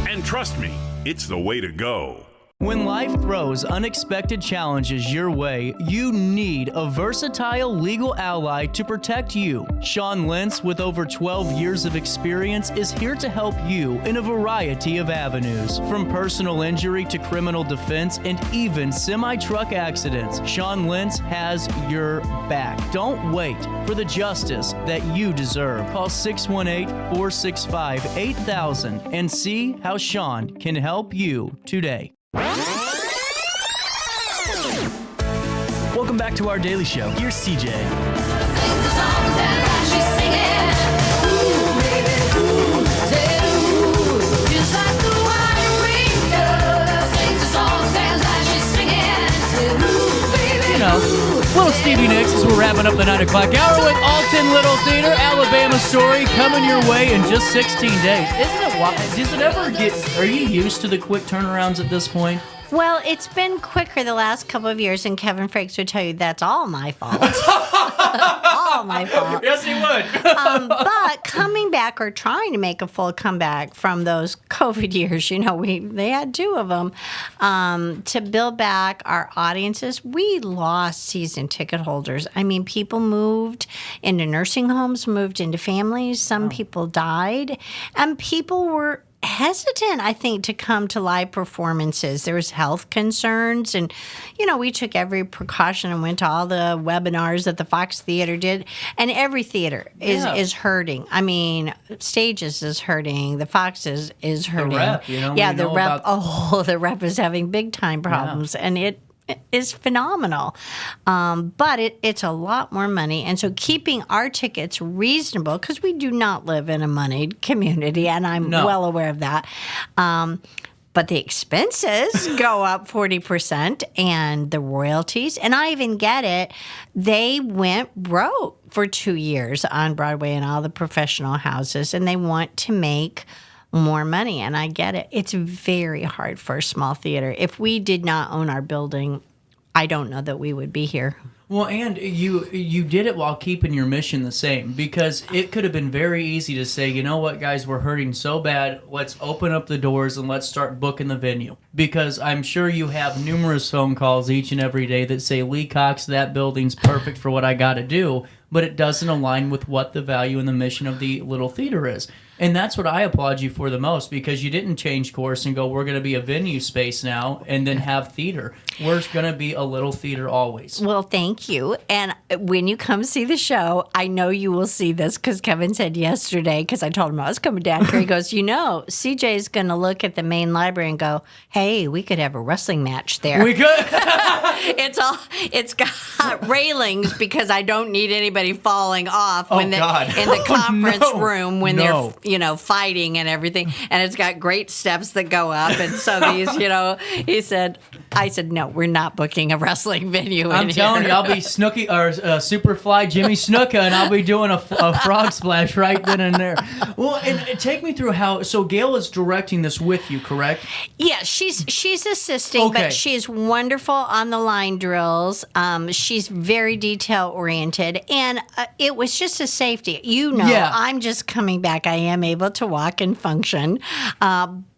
And trust me, it's the way to go. When life throws unexpected challenges your way, you need a versatile legal ally to protect you. Sean Lentz, with over 12 years of experience, is here to help you in a variety of avenues. From personal injury to criminal defense and even semi-truck accidents, Sean Lentz has your back. Don't wait for the justice that you deserve. Call 618-465-8000 and see how Sean can help you today. Welcome back to our daily show. Here's CJ. You know, little Stevie Nicks as we're wrapping up the 9 o'clock hour with Alton Little Theater, Alabama Story, coming your way in just 16 days. Isn't it wild? Does it ever get, are you used to the quick turnarounds at this point? Well, it's been quicker the last couple of years, and Kevin Frakes would tell you that's all my fault. All my fault. Yes, he would. But coming back or trying to make a full comeback from those COVID years, they had 2 of them, to build back our audiences, we lost season ticket holders. I mean, people moved into nursing homes, moved into families. Some people died, and people were hesitant, I think, to come to live performances. There was health concerns, and we took every precaution and went to all the webinars that the Fox Theater did, and every theater is hurting. I mean, Stages is hurting, the Fox is hurting. The Rep, the Rep. The Rep is having big time problems, and it is phenomenal. But it's a lot more money. And so keeping our tickets reasonable, because we do not live in a moneyed community, and I'm well aware of that. But the expenses go up 40%, and the royalties, and I even get it, they went broke for 2 years on Broadway and all the professional houses, and they want to make more money, and I get it. It's very hard for a small theater. If we did not own our building, I don't know that we would be here. Well, and you did it while keeping your mission the same, because it could have been very easy to say, you know what, guys, we're hurting so bad, let's open up the doors and let's start booking the venue. Because I'm sure you have numerous phone calls each and every day that say, Lee Cox, that building's perfect for what I got to do, but it doesn't align with what the value and the mission of the Little Theater is. And that's what I applaud you for the most, because you didn't change course and go, we're going to be a venue space now and then have theater. We're going to be a Little Theater always. Well, thank you. And when you come see the show, I know you will see this, because Kevin said yesterday, because I told him I was coming down here, he goes, CJ is going to look at the main library and go, hey, we could have a wrestling match there. We could. It's got railings, because I don't need anybody falling off in the conference room when they're fighting and everything, and it's got great steps that go up, and so these, I said, no, we're not booking a wrestling venue. I'm telling you, I'll be Snooki or Superfly Jimmy Snuka, and I'll be doing a frog splash right then and there. Well, and take me through so Gail is directing this with you, correct? Yeah, she's assisting, but she's wonderful on the line drills. She's very detail oriented, and it was just a safety. I'm just coming back. I am able to walk and function.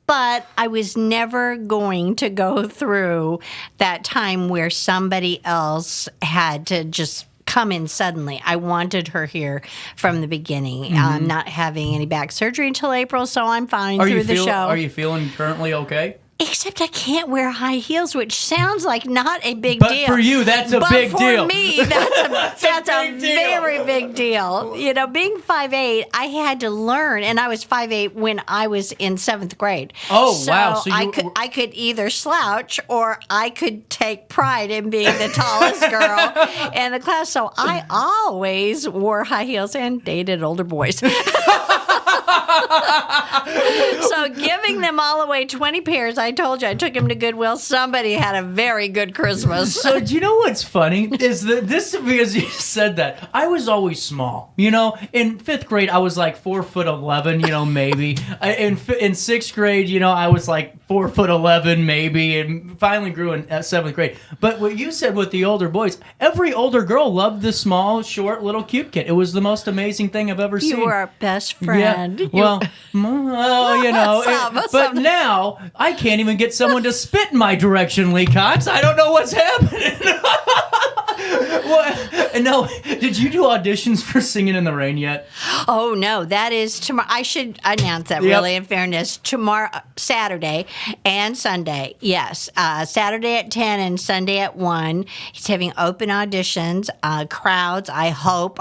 But I was never going to go through that time where somebody else had to just come in suddenly. I wanted her here from the beginning. Mm-hmm. I'm not having any back surgery until April, so I'm fine through the show. Are you feeling currently okay? Except I can't wear high heels, which sounds like not a big deal. But for you, that's a big deal. But for me, that's a very big deal. Being 5'8", I had to learn, and I was 5'8" when I was in 7th grade. Oh, wow. So I could either slouch or I could take pride in being the tallest girl in the class. So I always wore high heels and dated older boys. So giving them all away 20 pairs, I told you I took him to Goodwill. Somebody had a very good Christmas. So do you know what's funny is that this, because you said that, I was always small. In 5th grade I was like 4'11", maybe. In 6th grade, I was like 4'11", maybe, and finally grew in 7th grade. But what you said with the older boys, every older girl loved the small, short, little cute kid. It was the most amazing thing I've ever seen. You were our best friend. Yeah. Well, but now I can't even get someone to spit in my direction, Lee Cox. I don't know what's happening. No, did you do auditions for Singing in the Rain yet? Oh, no, that is tomorrow. I should announce that, really, in fairness. Tomorrow, Saturday and Sunday, yes. Saturday at 10 and Sunday at 1. He's having open auditions, crowds, I hope.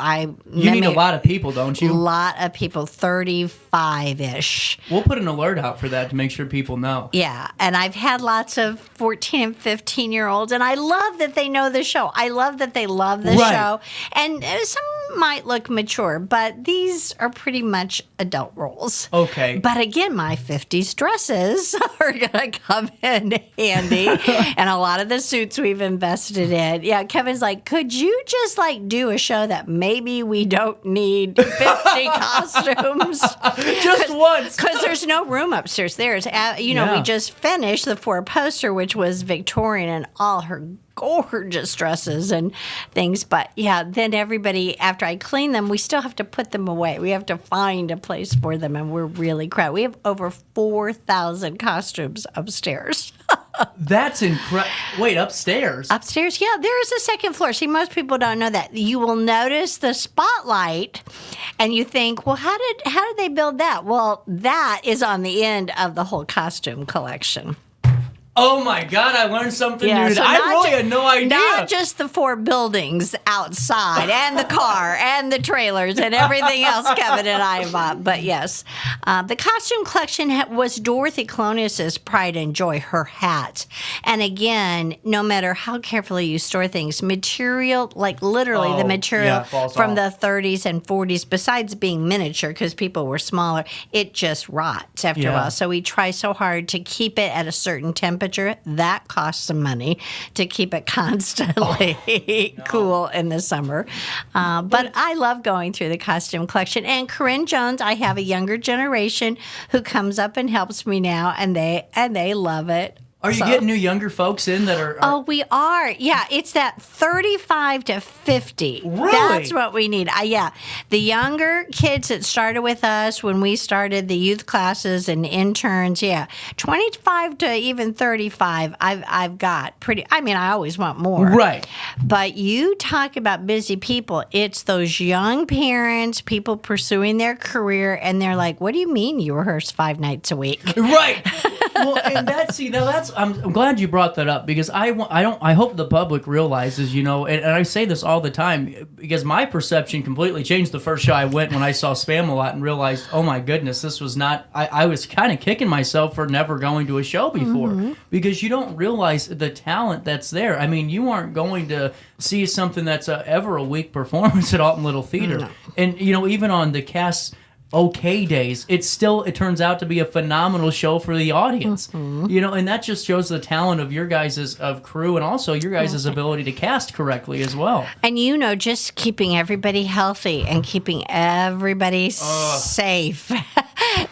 You need a lot of people, don't you? A lot of people, 35-ish. We'll put an alert out for that to make sure people know. Yeah, and I've had lots of 14 and 15-year-olds, and I love that they know the show. I love that they love the show. And some might look mature, but these are pretty much adult roles. Okay. But again, my 50s dresses are going to come in handy, and a lot of the suits we've invested in. Yeah, Kevin's like, could you just do a show that maybe we don't need 50 costumes? Just once. Because there's no room upstairs. upstairs. There's, we just finished the 4-poster, which was Victorian and all her gorgeous dresses and things. But yeah, then everybody, after I clean them, we still have to put them away. We have to find a place for them, and we're really crowded. We have over 4,000 costumes upstairs. That's incredible. Wait, upstairs? Upstairs, yeah. There is a second floor. See, most people don't know that. You will notice the spotlight, and you think, well, how did they build that? Well, that is on the end of the whole costume collection. Oh my God, I learned something new. So I really had no idea. Not just the 4 buildings outside and the car and the trailers and everything else Kevin and I bought. But yes, the costume collection was Dorothy Colonius's pride and joy, her hat. And again, no matter how carefully you store things, material, like literally the material from the 30s and 40s, besides being miniature because people were smaller, it just rots after a while. So we try so hard to keep it at a certain temperature. That costs some money to keep it constantly cool in the summer. But I love going through the costume collection. And Corinne Jones, I have a younger generation who comes up and helps me now, and they love it. Are you getting new younger folks in that are... Oh, we are. Yeah, it's that 35 to 50. Really? That's what we need. Yeah. The younger kids that started with us when we started the youth classes and interns, 25 to even 35, I've got pretty... I mean, I always want more. Right. But you talk about busy people. It's those young parents, people pursuing their career, and they're like, what do you mean you rehearse 5 nights a week? Right. Well, and that's I'm glad you brought that up because I hope the public realizes, and I say this all the time because my perception completely changed the first show I went when I saw Spam-A-Lot and realized, oh my goodness, this was not, I was kind of kicking myself for never going to a show before because you don't realize the talent that's there. I mean, you aren't going to see something that's ever a weak performance at Alton Little Theater. No. And, even on the cast days, it turns out to be a phenomenal show for the audience. And that just shows the talent of your guys' crew and also your guys' ability to cast correctly as well. And just keeping everybody healthy and keeping everybody safe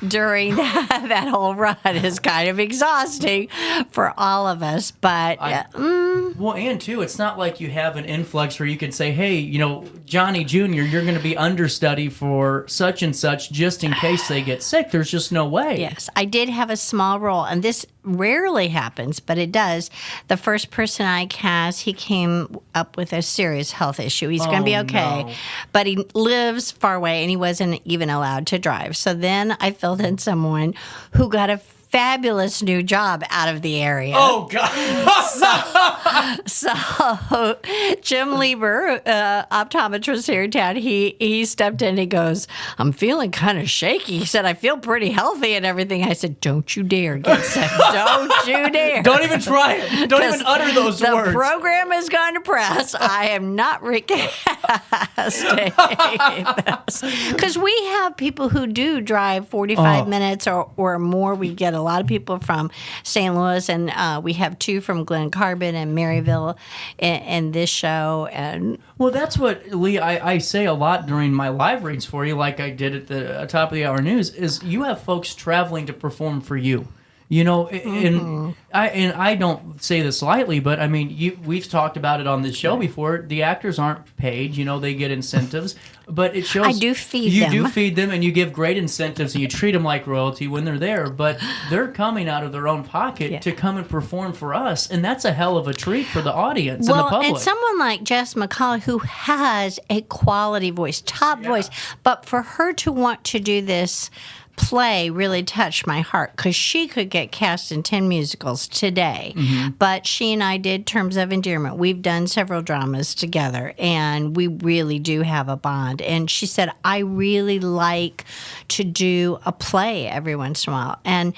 during that whole run is kind of exhausting for all of us. But well, and too, it's not like you have an influx where you can say, hey, Johnny Jr., you're going to be understudy for such and such just in case they get sick. There's just no way. Yes, I did have a small role, and this rarely happens, but it does. The first person I cast, he came up with a serious health issue. He's going to be okay, but he lives far away, and he wasn't even allowed to drive. So then I filled in someone who got a fabulous new job out of the area. Oh, God. So Jim Lieber, optometrist here in town, he stepped in and he goes, I'm feeling kind of shaky. He said, I feel pretty healthy and everything. I said, don't you dare get sick. Don't you dare. Don't even try it. Don't even utter those words. The program is going to press. I am not recasting this. Because we have people who do drive 45 minutes or more. We get a lot of people from St. Louis, and we have 2 from Glen Carbon and Maryville in this show. And well, that's what, Lee, I say a lot during my live reads for you, like I did at the top of the hour news, is you have folks traveling to perform for you. And I don't say this lightly, but I mean, we've talked about it on this show before. The actors aren't paid, they get incentives, but it shows I do feed them. You do feed them, and you give great incentives, and you treat them like royalty when they're there. But they're coming out of their own pocket to come and perform for us, and that's a hell of a treat for the audience and the public. And someone like Jess McCullough, who has a quality voice, top voice, but for her to want to do this play really touched my heart because she could get cast in 10 musicals today. But she and I did Terms of Endearment. We've done several dramas together, and we really do have a bond. And she said, I really like to do a play every once in a while. And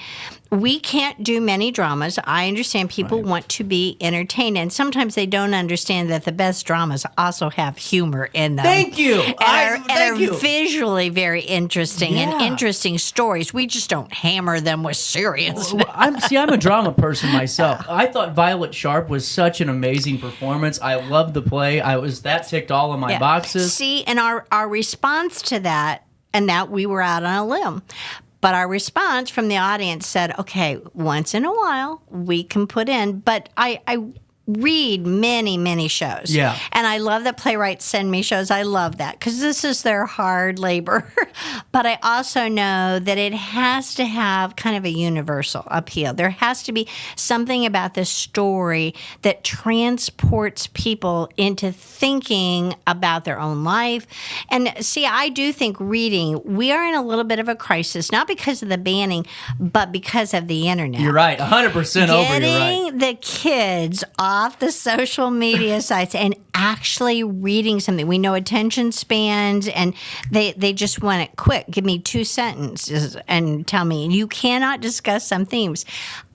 we can't do many dramas. I understand people want to be entertained, and sometimes they don't understand that the best dramas also have humor in them. Thank you. And are visually very interesting and interesting stories. We just don't hammer them with seriousness. I'm a drama person myself. I thought Violet Sharp was such an amazing performance. I loved the play. That ticked all of my boxes. See, and our response to that, and that we were out on a limb. But our response from the audience said, okay, once in a while we can put in, but I read many shows. Yeah. And I love that playwrights send me shows. I love that because this is their hard labor. But I also know that it has to have kind of a universal appeal. There has to be something about this story that transports people into thinking about their own life. And see, I do think reading, we are in a little bit of a crisis, not because of the banning, but because of the internet. You're right. 100% over. You're right. Getting the kids off the social media sites and actually reading something. We know attention spans, and they just want it quick. Give me 2 sentences and tell me. You cannot discuss some themes.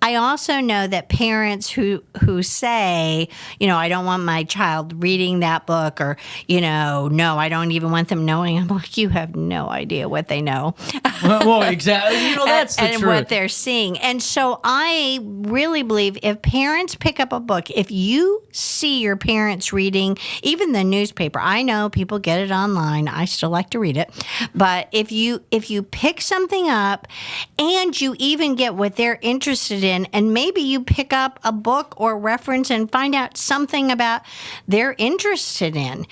I also know that parents who say, I don't want my child reading that book, or, no, I don't even want them knowing. I'm like, you have no idea what they know. Well, exactly. That's the and truth. what they're seeing. And so I really believe if parents pick up a book, if you see your parents reading, even the newspaper, I know people get it online. I still like to read it. But if you pick something up and you even get what they're interested in, and maybe you pick up a book or reference and find out something about they're interested in,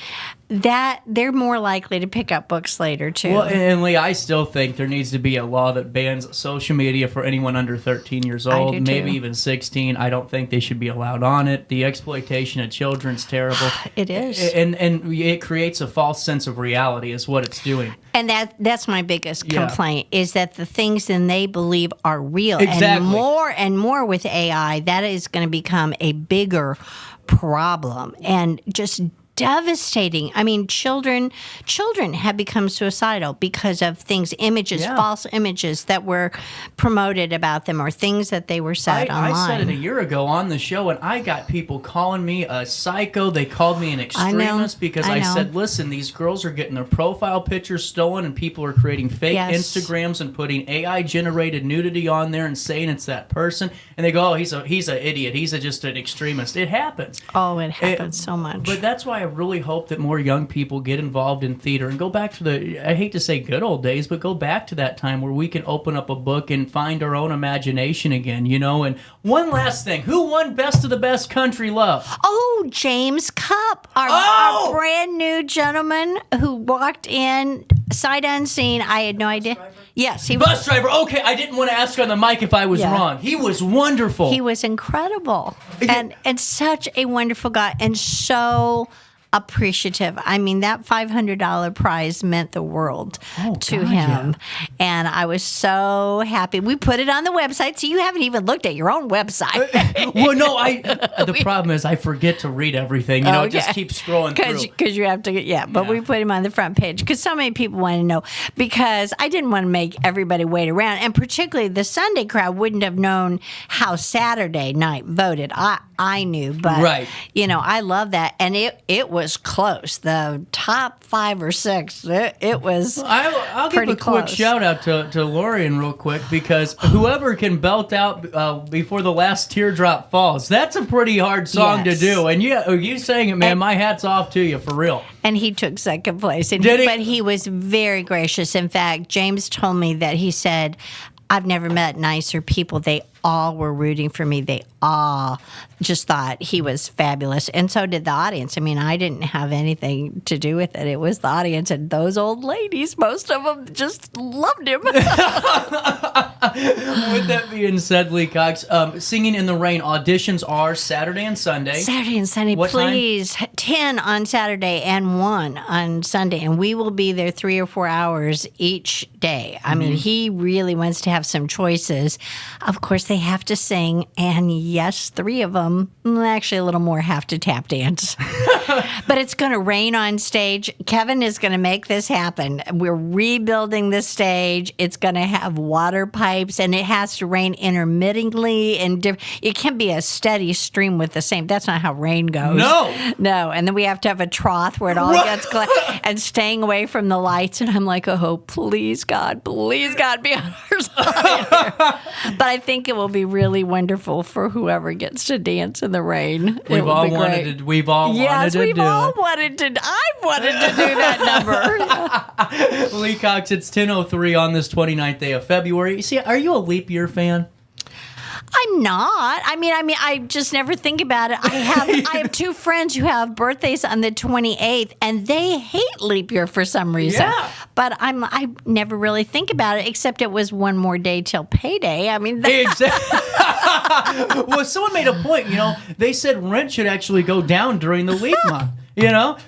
that they're more likely to pick up books later too. Well, and Lee, I still think there needs to be a law that bans social media for anyone under 13 years old, I do maybe too. even 16. I don't think they should be allowed on it. The exploitation of children's terrible. It is. And it creates a false sense of reality is what it's doing. And that's my biggest complaint, is that the things that they believe are real. Exactly. And more with AI, that is going to become a bigger problem and just devastating. I mean, children have become suicidal because of images, false images that were promoted about them, or things that they were said online. I said it a year ago on the show, and I got people calling me a psycho. They called me an extremist because I said, listen, these girls are getting their profile pictures stolen, and people are creating fake Instagrams and putting AI-generated nudity on there and saying it's that person. And they go, oh, he's an idiot. He's just an extremist. It happens. Oh, it happens so much. But that's why I really hope that more young people get involved in theater and go back to I hate to say good old days, but go back to that time where we can open up a book and find our own imagination again, And one last thing, who won Best of the Best Country Love? Oh, James Cupp, our brand new gentleman who walked in sight unseen. I had no idea. Yes, he was. Bus driver. Okay, I didn't want to ask on the mic if I was wrong. He was wonderful. He was incredible, and such a wonderful guy, and so appreciative. I mean, that $500 prize meant the world to him. Yeah. And I was so happy. We put it on the website, so you haven't even looked at your own website. Well, no, the problem is I forget to read everything. It just keeps scrolling through. Because you have to, but we put him on the front page because so many people want to know, because I didn't want to make everybody wait around. And particularly the Sunday crowd wouldn't have known how Saturday night voted. I knew, but I love that. And it was close. The top 5 or 6, it was I'll pretty give a quick close. shout out to Lorian real quick, because whoever can belt out Before the Last Teardrop Falls, that's a pretty hard song to do. And you sang it, man, my hat's off to you, for real. And he took second place. But he was very gracious. In fact, James told me that he said, I've never met nicer people. They all were rooting for me. They all just thought he was fabulous. And so did the audience. I mean, I didn't have anything to do with it. It was the audience, and those old ladies, most of them just loved him. With that being said, Lee Cox, Singing in the Rain auditions are Saturday and Sunday. Saturday and Sunday, what please. Time? 10 on Saturday and 1 on Sunday. And we will be there 3 or 4 hours each day. I mean, he really wants to have some choices. Of course, they have to sing, and yes, 3 of them, actually a little more, have to tap dance. But it's going to rain on stage. Kevin is going to make this happen. We're rebuilding the stage. It's going to have water pipes, and it has to rain intermittently. And it can't be a steady stream with the same. That's not how rain goes. No. And then we have to have a trough where it all gets and staying away from the lights. And I'm like, oh, please, God, be on our side. But I think it will be really wonderful for whoever gets to dance in the rain. We've all wanted to do it. I've wanted to do that number. Lee Cox, it's 10:03 on this 29th day of February. See, are you a leap year fan? I'm not. I mean, I just never think about it. I have two friends who have birthdays on the 28th, and they hate leap year for some reason. Yeah. But I never really think about it, except it was one more day till payday. I mean, Exactly. Well, someone made a point. They said rent should actually go down during the leap month.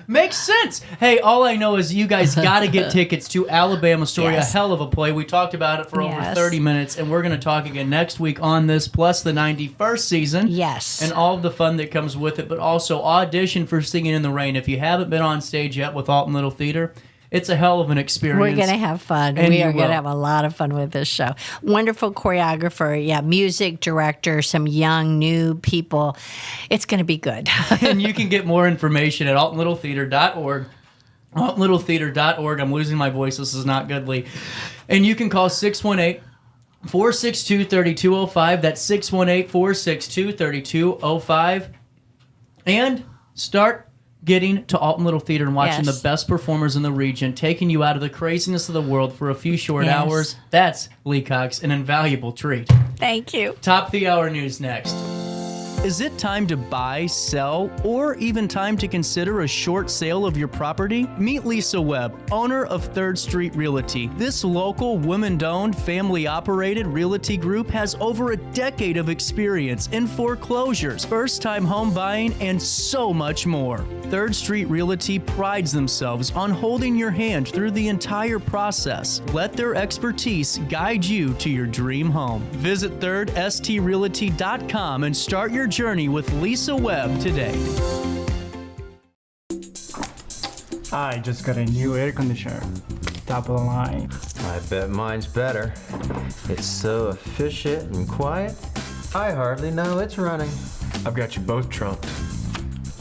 Makes sense. Hey, all I know is you guys got to get tickets to Alabama Story, Yes. a hell of a play. We talked about it for over Yes. 30 minutes, and we're going to talk again next week on this, plus the 91st season. Yes. And all of the fun that comes with it, but also audition for Singing in the Rain. If you haven't been on stage yet with Alton Little Theater, it's a hell of an experience. We're going to have fun. And We you are going will. to have a lot of fun with this show. Wonderful choreographer, music director, some young, new people. It's going to be good. And you can get more information at altonlittletheater.org. altonlittletheater.org. I'm losing my voice. This is not good, Lee. And you can call 618-462-3205. That's 618-462-3205. And start getting to Alton Little Theater and watching Yes. the best performers in the region, taking you out of the craziness of the world for a few short Yes. hours. That's, Lee Cox, an invaluable treat. Thank you. Top of the hour news next. Is it time to buy, sell, or even time to consider a short sale of your property? Meet Lisa Webb, owner of 3rd Street Realty. This local, women-owned, family-operated realty group has over a decade of experience in foreclosures, first-time home buying, and so much more. 3rd Street Realty prides themselves on holding your hand through the entire process. Let their expertise guide you to your dream home. Visit 3rdstrealty.com and start your journey with Lisa Webb today. I just got a new air conditioner. Top of the line. I bet mine's better. It's so efficient and quiet, I hardly know it's running. I've got you both trumped.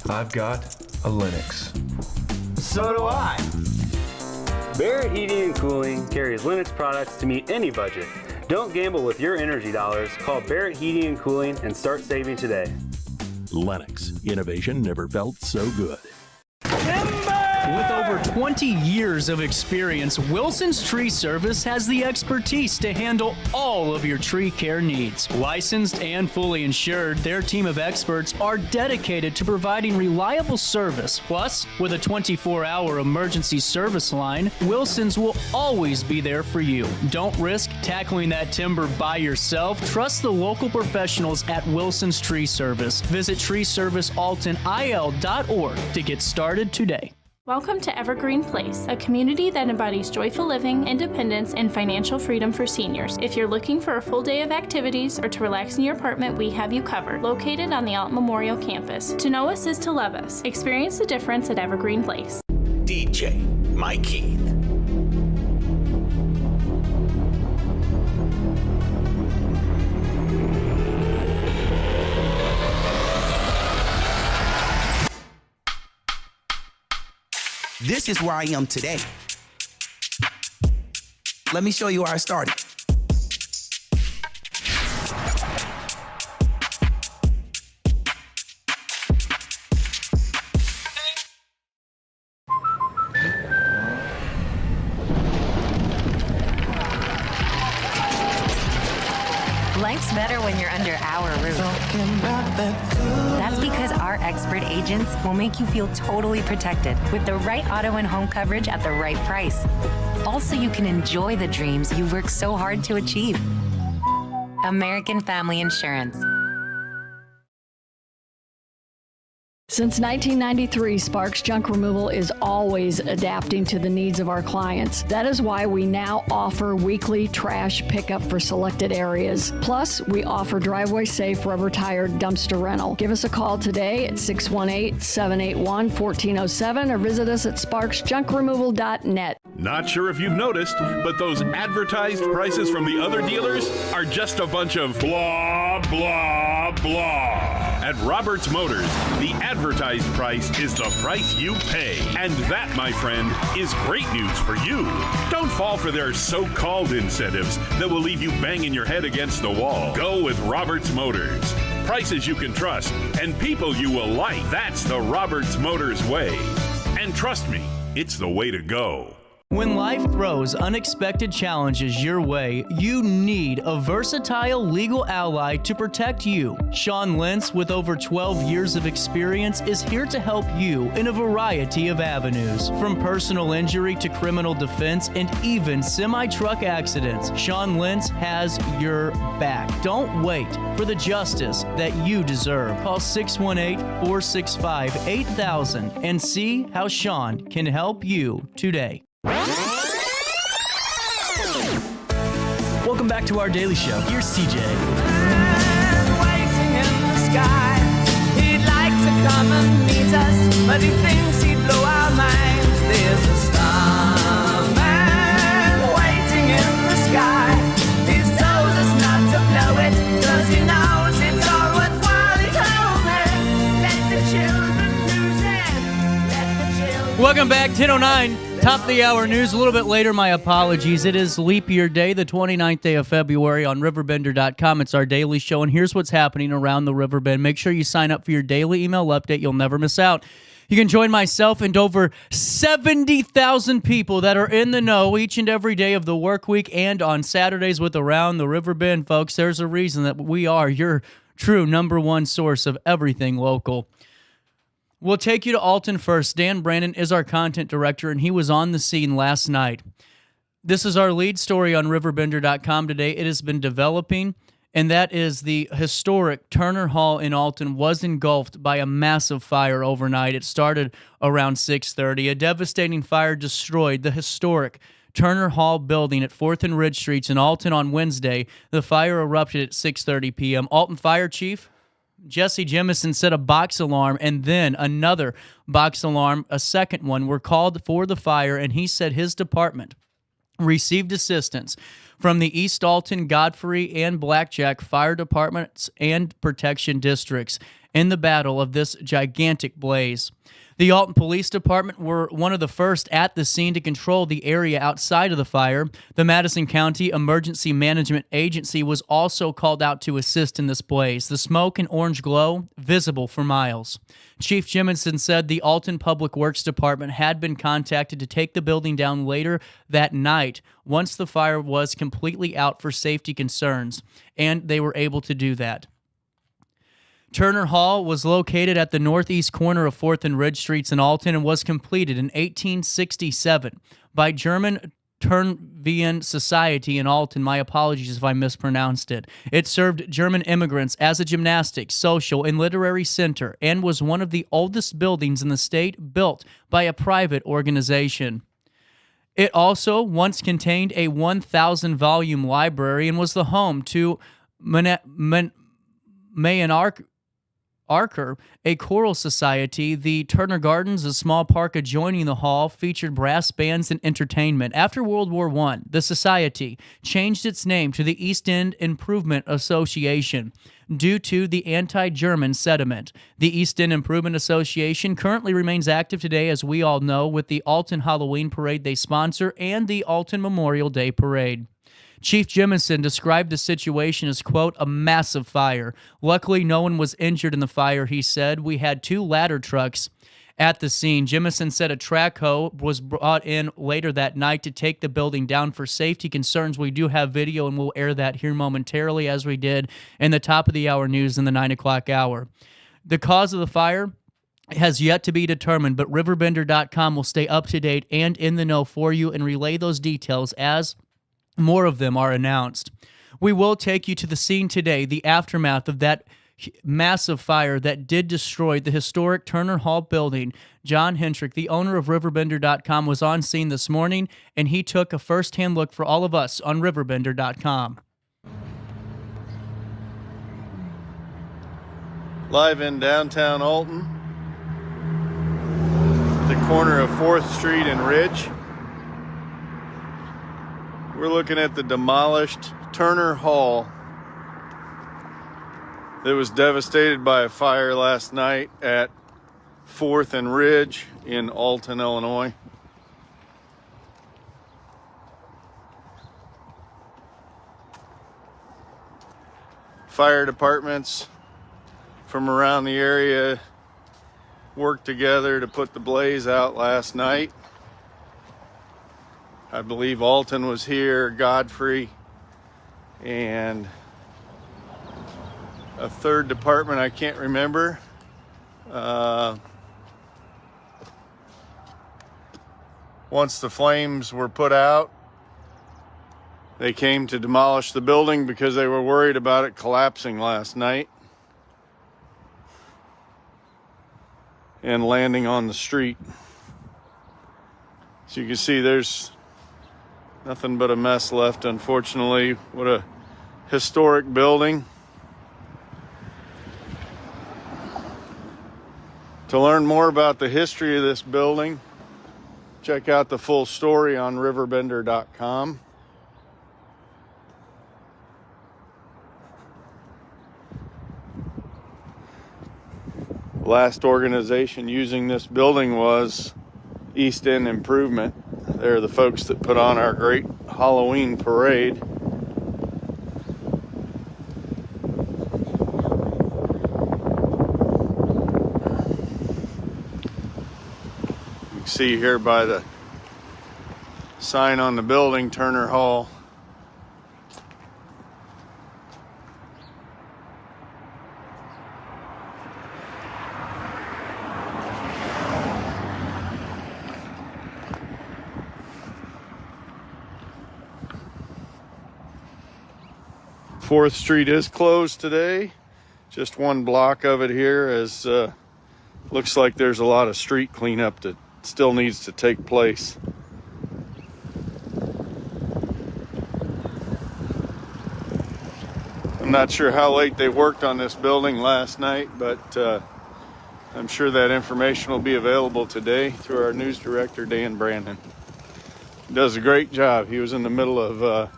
I've got a Linux. So do I. Barrett Heating and Cooling carries Linux products to meet any budget. Don't gamble with your energy dollars. Call Barrett Heating and Cooling and start saving today. Lennox. Innovation never felt so good. With over 20 years of experience, Wilson's Tree Service has the expertise to handle all of your tree care needs. Licensed and fully insured, their team of experts are dedicated to providing reliable service. Plus, with a 24-hour emergency service line, Wilson's will always be there for you. Don't risk tackling that timber by yourself. Trust the local professionals at Wilson's Tree Service. Visit treeservicealtonil.org to get started today. Welcome to Evergreen Place, a community that embodies joyful living, independence, and financial freedom for seniors. If you're looking for a full day of activities or to relax in your apartment, we have you covered. Located on the Alton Memorial Campus. To know us is to love us. Experience the difference at Evergreen Place. DJ Mikey. This is where I am today. Let me show you where I started. Life's better when you're under our roof. That's because our expert agents will make you feel totally protected with the right auto and home coverage at the right price. Also, you can enjoy the dreams you've worked so hard to achieve. American Family Insurance. Since 1993, Sparks Junk Removal is always adapting to the needs of our clients. That is why we now offer weekly trash pickup for selected areas. Plus, we offer driveway-safe rubber-tired dumpster rental. Give us a call today at 618-781-1407 or visit us at sparksjunkremoval.net. Not sure if you've noticed, but those advertised prices from the other dealers are just a bunch of blah, blah, blah. At Roberts Motors, the advertised price is the price you pay. And that, my friend, is great news for you. Don't fall for their so-called incentives that will leave you banging your head against the wall. Go with Roberts Motors. Prices you can trust and people you will like. That's the Roberts Motors way. And trust me, it's the way to go. When life throws unexpected challenges your way, you need a versatile legal ally to protect you. Sean Lentz, with over 12 years of experience, is here to help you in a variety of avenues. From personal injury to criminal defense and even semi-truck accidents, Sean Lentz has your back. Don't wait for the justice that you deserve. Call 618-465-8000 and see how Sean can help you today. Welcome back to our daily show. Here's CJ. Waiting in the sky. He'd like to come and meet us, but he thinks he'd blow our minds. There's a starman waiting in the sky. He's told us not to blow it, 'cause he knows it's all worthwhile. He told me, let the children lose it. Let the children. Welcome back, 10:09. Top of the hour news. A little bit later, my apologies. It is leap year day, the 29th day of February on RiverBender.com. It's our daily show, and here's what's happening around the Riverbend. Make sure you sign up for your daily email update. You'll never miss out. You can join myself and over 70,000 people that are in the know each and every day of the work week and on Saturdays with Around the Riverbend, folks. There's a reason that we are your true number one source of everything local. We'll take you to Alton first. Dan Brandon is our content director, and he was on the scene last night. This is our lead story on RiverBender.com today. It has been developing, and that is the historic Turner Hall in Alton was engulfed by a massive fire overnight. It started around 6:30. A devastating fire destroyed the historic Turner Hall building at 4th and Ridge Streets in Alton on Wednesday. The fire erupted at 6:30 p.m. Alton Fire Chief Jesse Jemison said a box alarm and then another box alarm, a second one, were called for the fire, and he said his department received assistance from the East Alton, Godfrey, and Blackjack fire departments and protection districts in the battle of this gigantic blaze. The Alton Police Department were one of the first at the scene to control the area outside of the fire. The Madison County Emergency Management Agency was also called out to assist in this blaze. The smoke and orange glow visible for miles. Chief Jemison said the Alton Public Works Department had been contacted to take the building down later that night once the fire was completely out for safety concerns, and they were able to do that. Turner Hall was located at the northeast corner of 4th and Ridge Streets in Alton and was completed in 1867 by German Turnverein Society in Alton. My apologies if I mispronounced it. It served German immigrants as a gymnastics, social, and literary center and was one of the oldest buildings in the state built by a private organization. It also once contained a 1,000-volume library and was the home to Archer, a choral society. The Turner Gardens, a small park adjoining the hall, featured brass bands and entertainment. After World War I, the society changed its name to the East End Improvement Association due to the anti-German sentiment. The East End Improvement Association currently remains active today, as we all know, with the Alton Halloween Parade they sponsor and the Alton Memorial Day Parade. Chief Jemison described the situation as, quote, a massive fire. Luckily, no one was injured in the fire, he said. We had 2 ladder trucks at the scene. Jemison said a track hoe was brought in later that night to take the building down for safety concerns. We do have video, and we'll air that here momentarily, as we did in the top of the hour news in the 9 o'clock hour. The cause of the fire has yet to be determined, but RiverBender.com will stay up to date and in the know for you and relay those details as more of them are announced. We will take you to the scene today, the aftermath of that massive fire that did destroy the historic Turner Hall building. John Hendrick, the owner of RiverBender.com, was on scene this morning, and he took a first-hand look for all of us on RiverBender.com. Live in downtown Alton, the corner of 4th Street and Ridge. We're looking at the demolished Turner Hall that was devastated by a fire last night at 4th and Ridge in Alton, Illinois. Fire departments from around the area worked together to put the blaze out last night. I believe Alton was here, Godfrey, and a third department I can't remember. Once the flames were put out, they came to demolish the building because they were worried about it collapsing last night and landing on the street. So you can see there's nothing but a mess left, unfortunately. What a historic building. To learn more about the history of this building, check out the full story on RiverBender.com. Last organization using this building was East End Improvement. They're the folks that put on our great Halloween parade. You can see here by the sign on the building, Turner Hall. Fourth Street is closed today. Just one block of it here, as looks like there's a lot of street cleanup that still needs to take place. I'm not sure how late they worked on this building last night, but I'm sure that information will be available today through our news director, Dan Brandon. He does a great job. He was in the middle of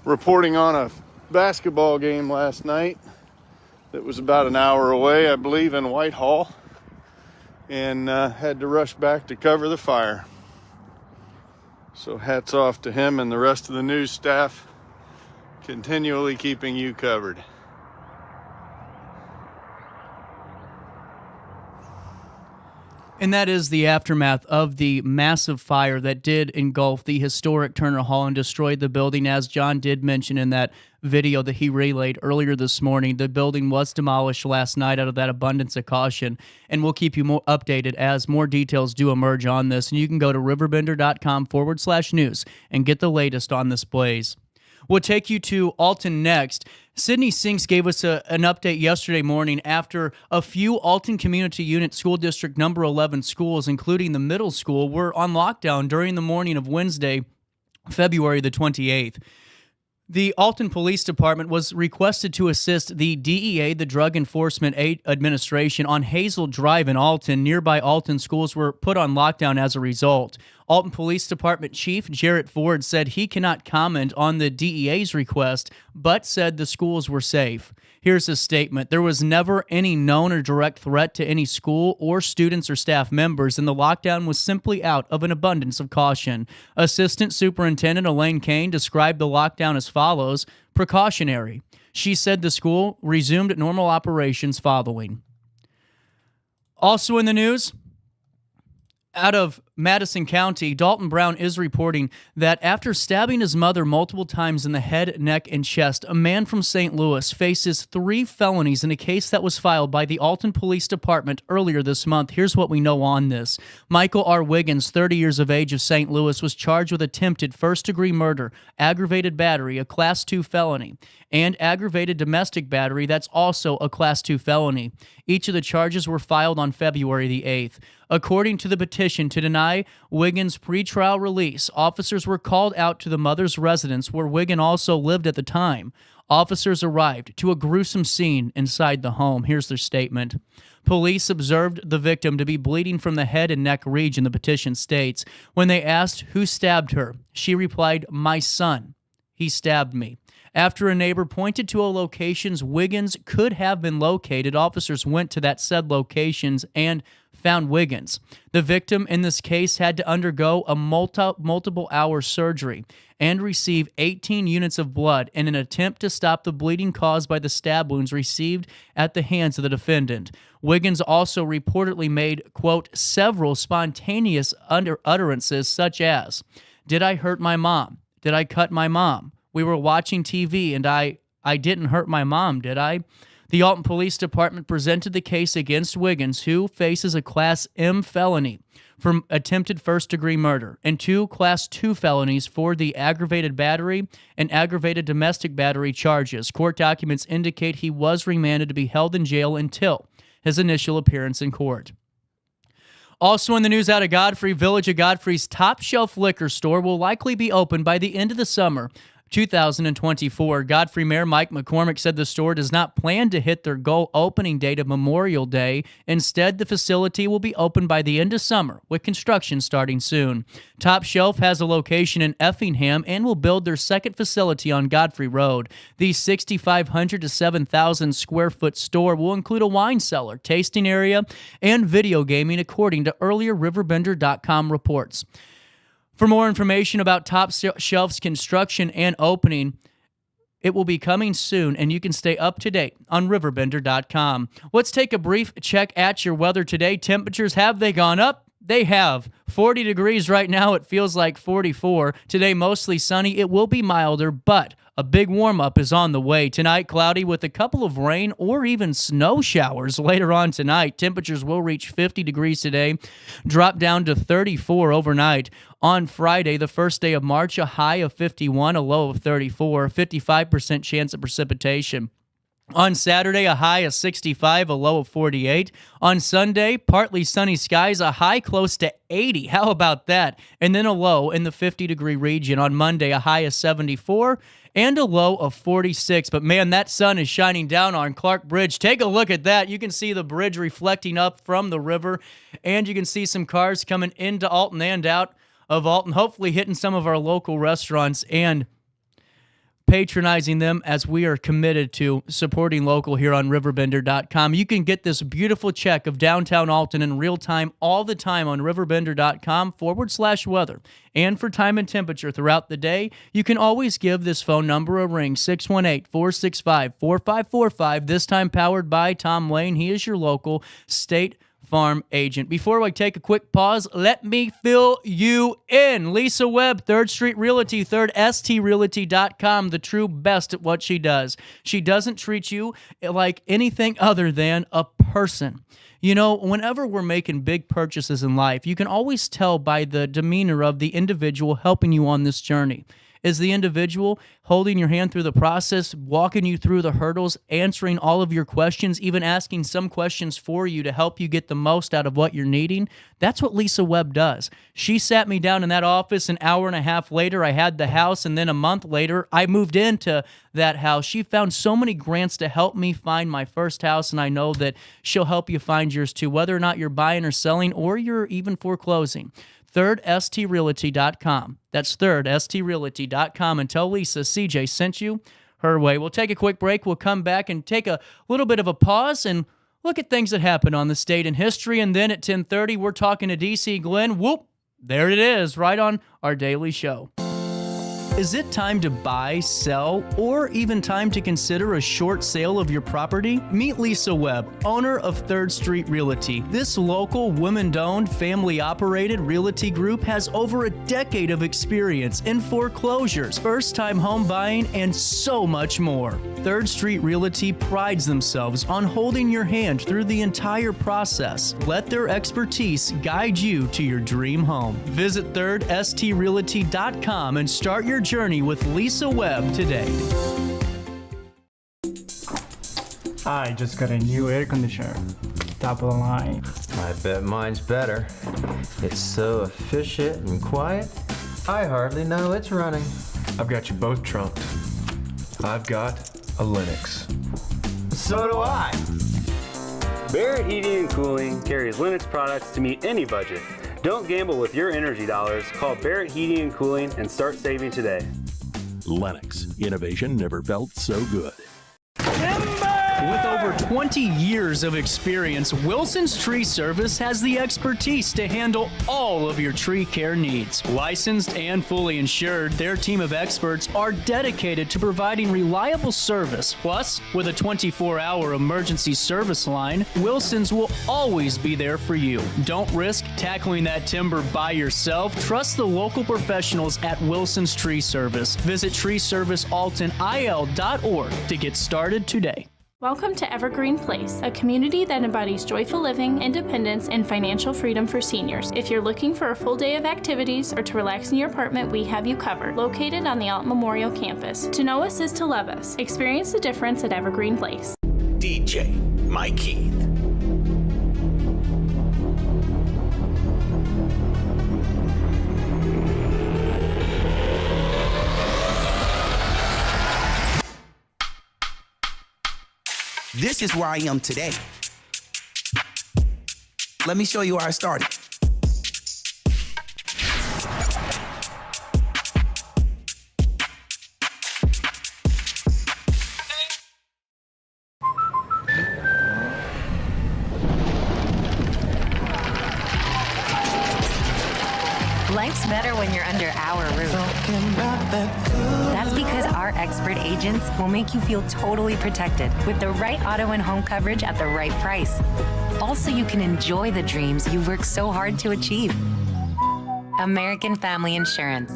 reporting on a basketball game last night that was about an hour away, I believe, in Whitehall, and had to rush back to cover the fire. So hats off to him and the rest of the news staff, continually keeping you covered. And that is the aftermath of the massive fire that did engulf the historic Turner Hall and destroyed the building. As John did mention in that video that he relayed earlier this morning, the building was demolished last night out of that abundance of caution. And we'll keep you more updated as more details do emerge on this. And you can go to RiverBender.com/news and get the latest on this blaze. We'll take you to Alton next. Sydney Sinks gave us an update yesterday morning after a few Alton Community Unit School District number 11 schools, including the middle school, were on lockdown during the morning of Wednesday, February the 28th. The Alton Police Department was requested to assist the DEA, the Drug Enforcement Administration, on Hazel Drive in Alton. Nearby Alton schools were put on lockdown as a result. Alton Police Department Chief Jarrett Ford said he cannot comment on the DEA's request, but said the schools were safe. Here's his statement. There was never any known or direct threat to any school or students or staff members, and the lockdown was simply out of an abundance of caution. Assistant Superintendent Elaine Kane described the lockdown as follows: precautionary. She said the school resumed normal operations following. Also in the news, out of Madison County, Dalton Brown is reporting that after stabbing his mother multiple times in the head, neck, and chest, a man from St. Louis faces 3 felonies in a case that was filed by the Alton Police Department earlier this month. Here's what we know on this. Michael R. Wiggins, 30 years of age, of St. Louis, was charged with attempted first-degree murder, aggravated battery, a Class 2 felony, and aggravated domestic battery, that's also a Class 2 felony. Each of the charges were filed on February the 8th. According to the petition to deny Wiggins' pretrial release, officers were called out to the mother's residence where Wiggins also lived at the time. Officers arrived to a gruesome scene inside the home. Here's their statement. Police observed the victim to be bleeding from the head and neck region, the petition states. When they asked who stabbed her, she replied, "My son. He stabbed me." After a neighbor pointed to a locations Wiggins could have been located, officers went to that said locations and found Wiggins. The victim in this case had to undergo a multiple-hour surgery and receive 18 units of blood in an attempt to stop the bleeding caused by the stab wounds received at the hands of the defendant. Wiggins also reportedly made, quote, several spontaneous utterances such as, "Did I hurt my mom? Did I cut my mom? We were watching TV and I didn't hurt my mom, did I?" The Alton Police Department presented the case against Wiggins, who faces a Class M felony for attempted first-degree murder and 2 Class 2 felonies for the aggravated battery and aggravated domestic battery charges. Court documents indicate he was remanded to be held in jail until his initial appearance in court. Also in the news out of Godfrey, Village of Godfrey's Top Shelf Liquor Store will likely be open by the end of the summer 2024. Godfrey Mayor Mike McCormick said the store does not plan to hit their goal opening date of Memorial Day. Instead, the facility will be open by the end of summer, with construction starting soon. Top Shelf has a location in Effingham and will build their second facility on Godfrey Road. The 6,500 to 7,000 square foot store will include a wine cellar, tasting area, and video gaming, according to earlier RiverBender.com reports. For more information about Top Shelf's construction and opening, it will be coming soon, and you can stay up to date on RiverBender.com. Let's take a brief check at your weather today. Temperatures, have they gone up? They have. 40 degrees right now. It feels like 44. Today, mostly sunny. It will be milder, but a big warm-up is on the way. Tonight, cloudy with a couple of rain or even snow showers later on tonight. Temperatures will reach 50 degrees today, drop down to 34 overnight. On Friday, the first day of March, a high of 51, a low of 34, 55% chance of precipitation. On Saturday, a high of 65, a low of 48. On Sunday, partly sunny skies, a high close to 80. How about that? And then a low in the 50-degree region. On Monday, a high of 74 and a low of 46. But man, that sun is shining down on Clark Bridge. Take a look at that. You can see the bridge reflecting up from the river, and you can see some cars coming into Alton and out of Alton, hopefully hitting some of our local restaurants and patronizing them, as we are committed to supporting local here on RiverBender.com. You can get this beautiful check of downtown Alton in real time all the time on RiverBender.com/weather. And for time and temperature throughout the day, you can always give this phone number a ring, 618-465-4545, this time powered by Tom Lane. He is your local State Farm agent. Before I take a quick pause, let me fill you in. Lisa Webb, 3rd Street Realty, 3rdstrealty.com, the true best at what she does. She doesn't treat you like anything other than a person. You know, whenever we're making big purchases in life, you can always tell by the demeanor of the individual helping you on this journey. Is the individual holding your hand through the process, walking you through the hurdles, answering all of your questions, even asking some questions for you to help you get the most out of what you're needing? That's what Lisa Webb does. She sat me down in that office. An hour and a half later, I had the house, and then a month later, I moved into that house. She found so many grants to help me find my first house, and I know that she'll help you find yours too, whether or not you're buying or selling, or you're even foreclosing. 3rdstrealty.com. That's 3rdstrealty.com, and tell Lisa CJ sent you her way. We'll take a quick break. We'll come back and take a little bit of a pause and look at things that happened on the state in history. And then at 10:30, we're talking to DC Glenn. Whoop, there it is, right on our daily show. Is it time to buy, sell, or even time to consider a short sale of your property? Meet Lisa Webb, owner of 3rd Street Realty. This local, women-owned, family-operated realty group has over a decade of experience in foreclosures, first-time home buying, and so much more. 3rd Street Realty prides themselves on holding your hand through the entire process. Let their expertise guide you to your dream home. Visit 3rdstrealty.com and start your journey with Lisa Webb today. I just got a new air conditioner. Top of the line. I bet mine's better. It's so efficient and quiet, I hardly know it's running. I've got you both trunked. I've got a Linux. So do I. Barrett Heating and Cooling carries Linux products to meet any budget. Don't gamble with your energy dollars. Call Barrett Heating and Cooling and start saving today. Lennox. Innovation never felt so good. Timber! With over 20 years of experience, Wilson's Tree Service has the expertise to handle all of your tree care needs. Licensed and fully insured, their team of experts are dedicated to providing reliable service. Plus, with a 24-hour emergency service line, Wilson's will always be there for you. Don't risk tackling that timber by yourself. Trust the local professionals at Wilson's Tree Service. Visit treeservicealtonil.org to get started today. Welcome to Evergreen Place, a community that embodies joyful living, independence, and financial freedom for seniors. If you're looking for a full day of activities or to relax in your apartment, we have you covered. Located on the Alton Memorial campus. To know us is to love us. Experience the difference at Evergreen Place. DJ Mikey. This is where I am today. Let me show you how I started. Life's better when you're under our roof. That's because our expert agents will make you feel totally protected with the right auto and home coverage at the right price. Also, you can enjoy the dreams you've worked so hard to achieve. American Family Insurance.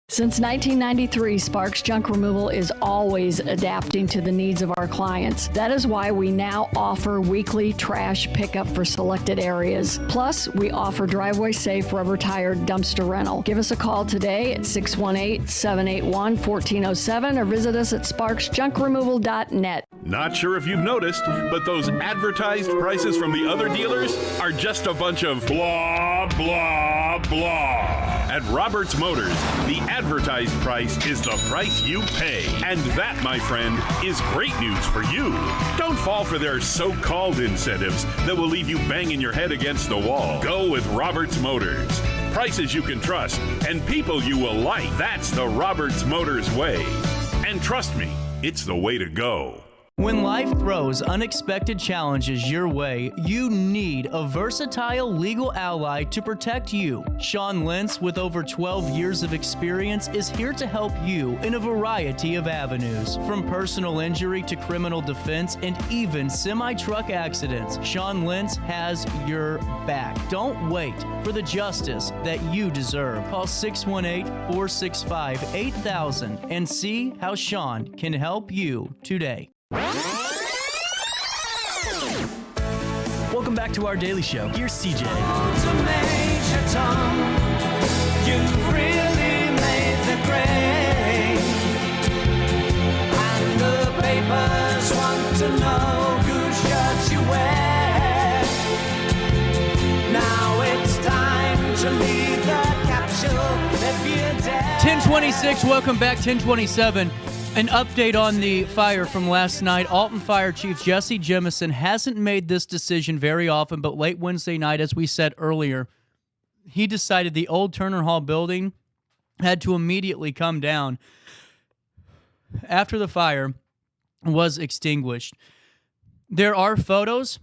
Since 1993, Sparks Junk Removal is always adapting to the needs of our clients. That is why we now offer weekly trash pickup for selected areas. Plus, we offer driveway-safe rubber-tired dumpster rental. Give us a call today at 618-781-1407 or visit us at sparksjunkremoval.net. Not sure if you've noticed, but those advertised prices from the other dealers are just a bunch of blah, blah, blah. At Roberts Motors, the advertised price is the price you pay. And that, my friend, is great news for you. Don't fall for their so-called incentives that will leave you banging your head against the wall. Go with Roberts Motors. Prices you can trust and people you will like. That's the Roberts Motors way. And trust me, it's the way to go. When life throws unexpected challenges your way, you need a versatile legal ally to protect you. Sean Lentz, with over 12 years of experience, is here to help you in a variety of avenues. From personal injury to criminal defense and even semi-truck accidents, Sean Lentz has your back. Don't wait for the justice that you deserve. Call 618-465-8000 and see how Sean can help you today. Welcome back to our daily show. Here's CJ. You really made the grade. And the papers want to know whose shirt you wear. Now it's time to leave the capsule if you dare. 1026, welcome back. 1027. An update on the fire from last night. Alton Fire Chief Jesse Jemison hasn't made this decision very often, but late Wednesday night, as we said earlier, he decided the old Turner Hall building had to immediately come down after the fire was extinguished. There are photos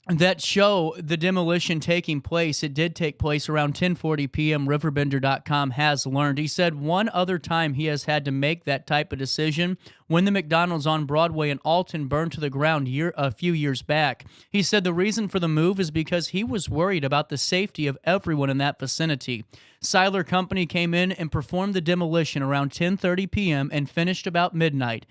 that show the demolition taking place. It did take place around 10:40 p.m., RiverBender.com has learned. He said one other time he has had to make that type of decision when the McDonald's on Broadway in Alton burned to the ground a few years back. He said the reason for the move is because he was worried about the safety of everyone in that vicinity. Seiler Company came in and performed the demolition around 10:30 p.m. and finished about midnight,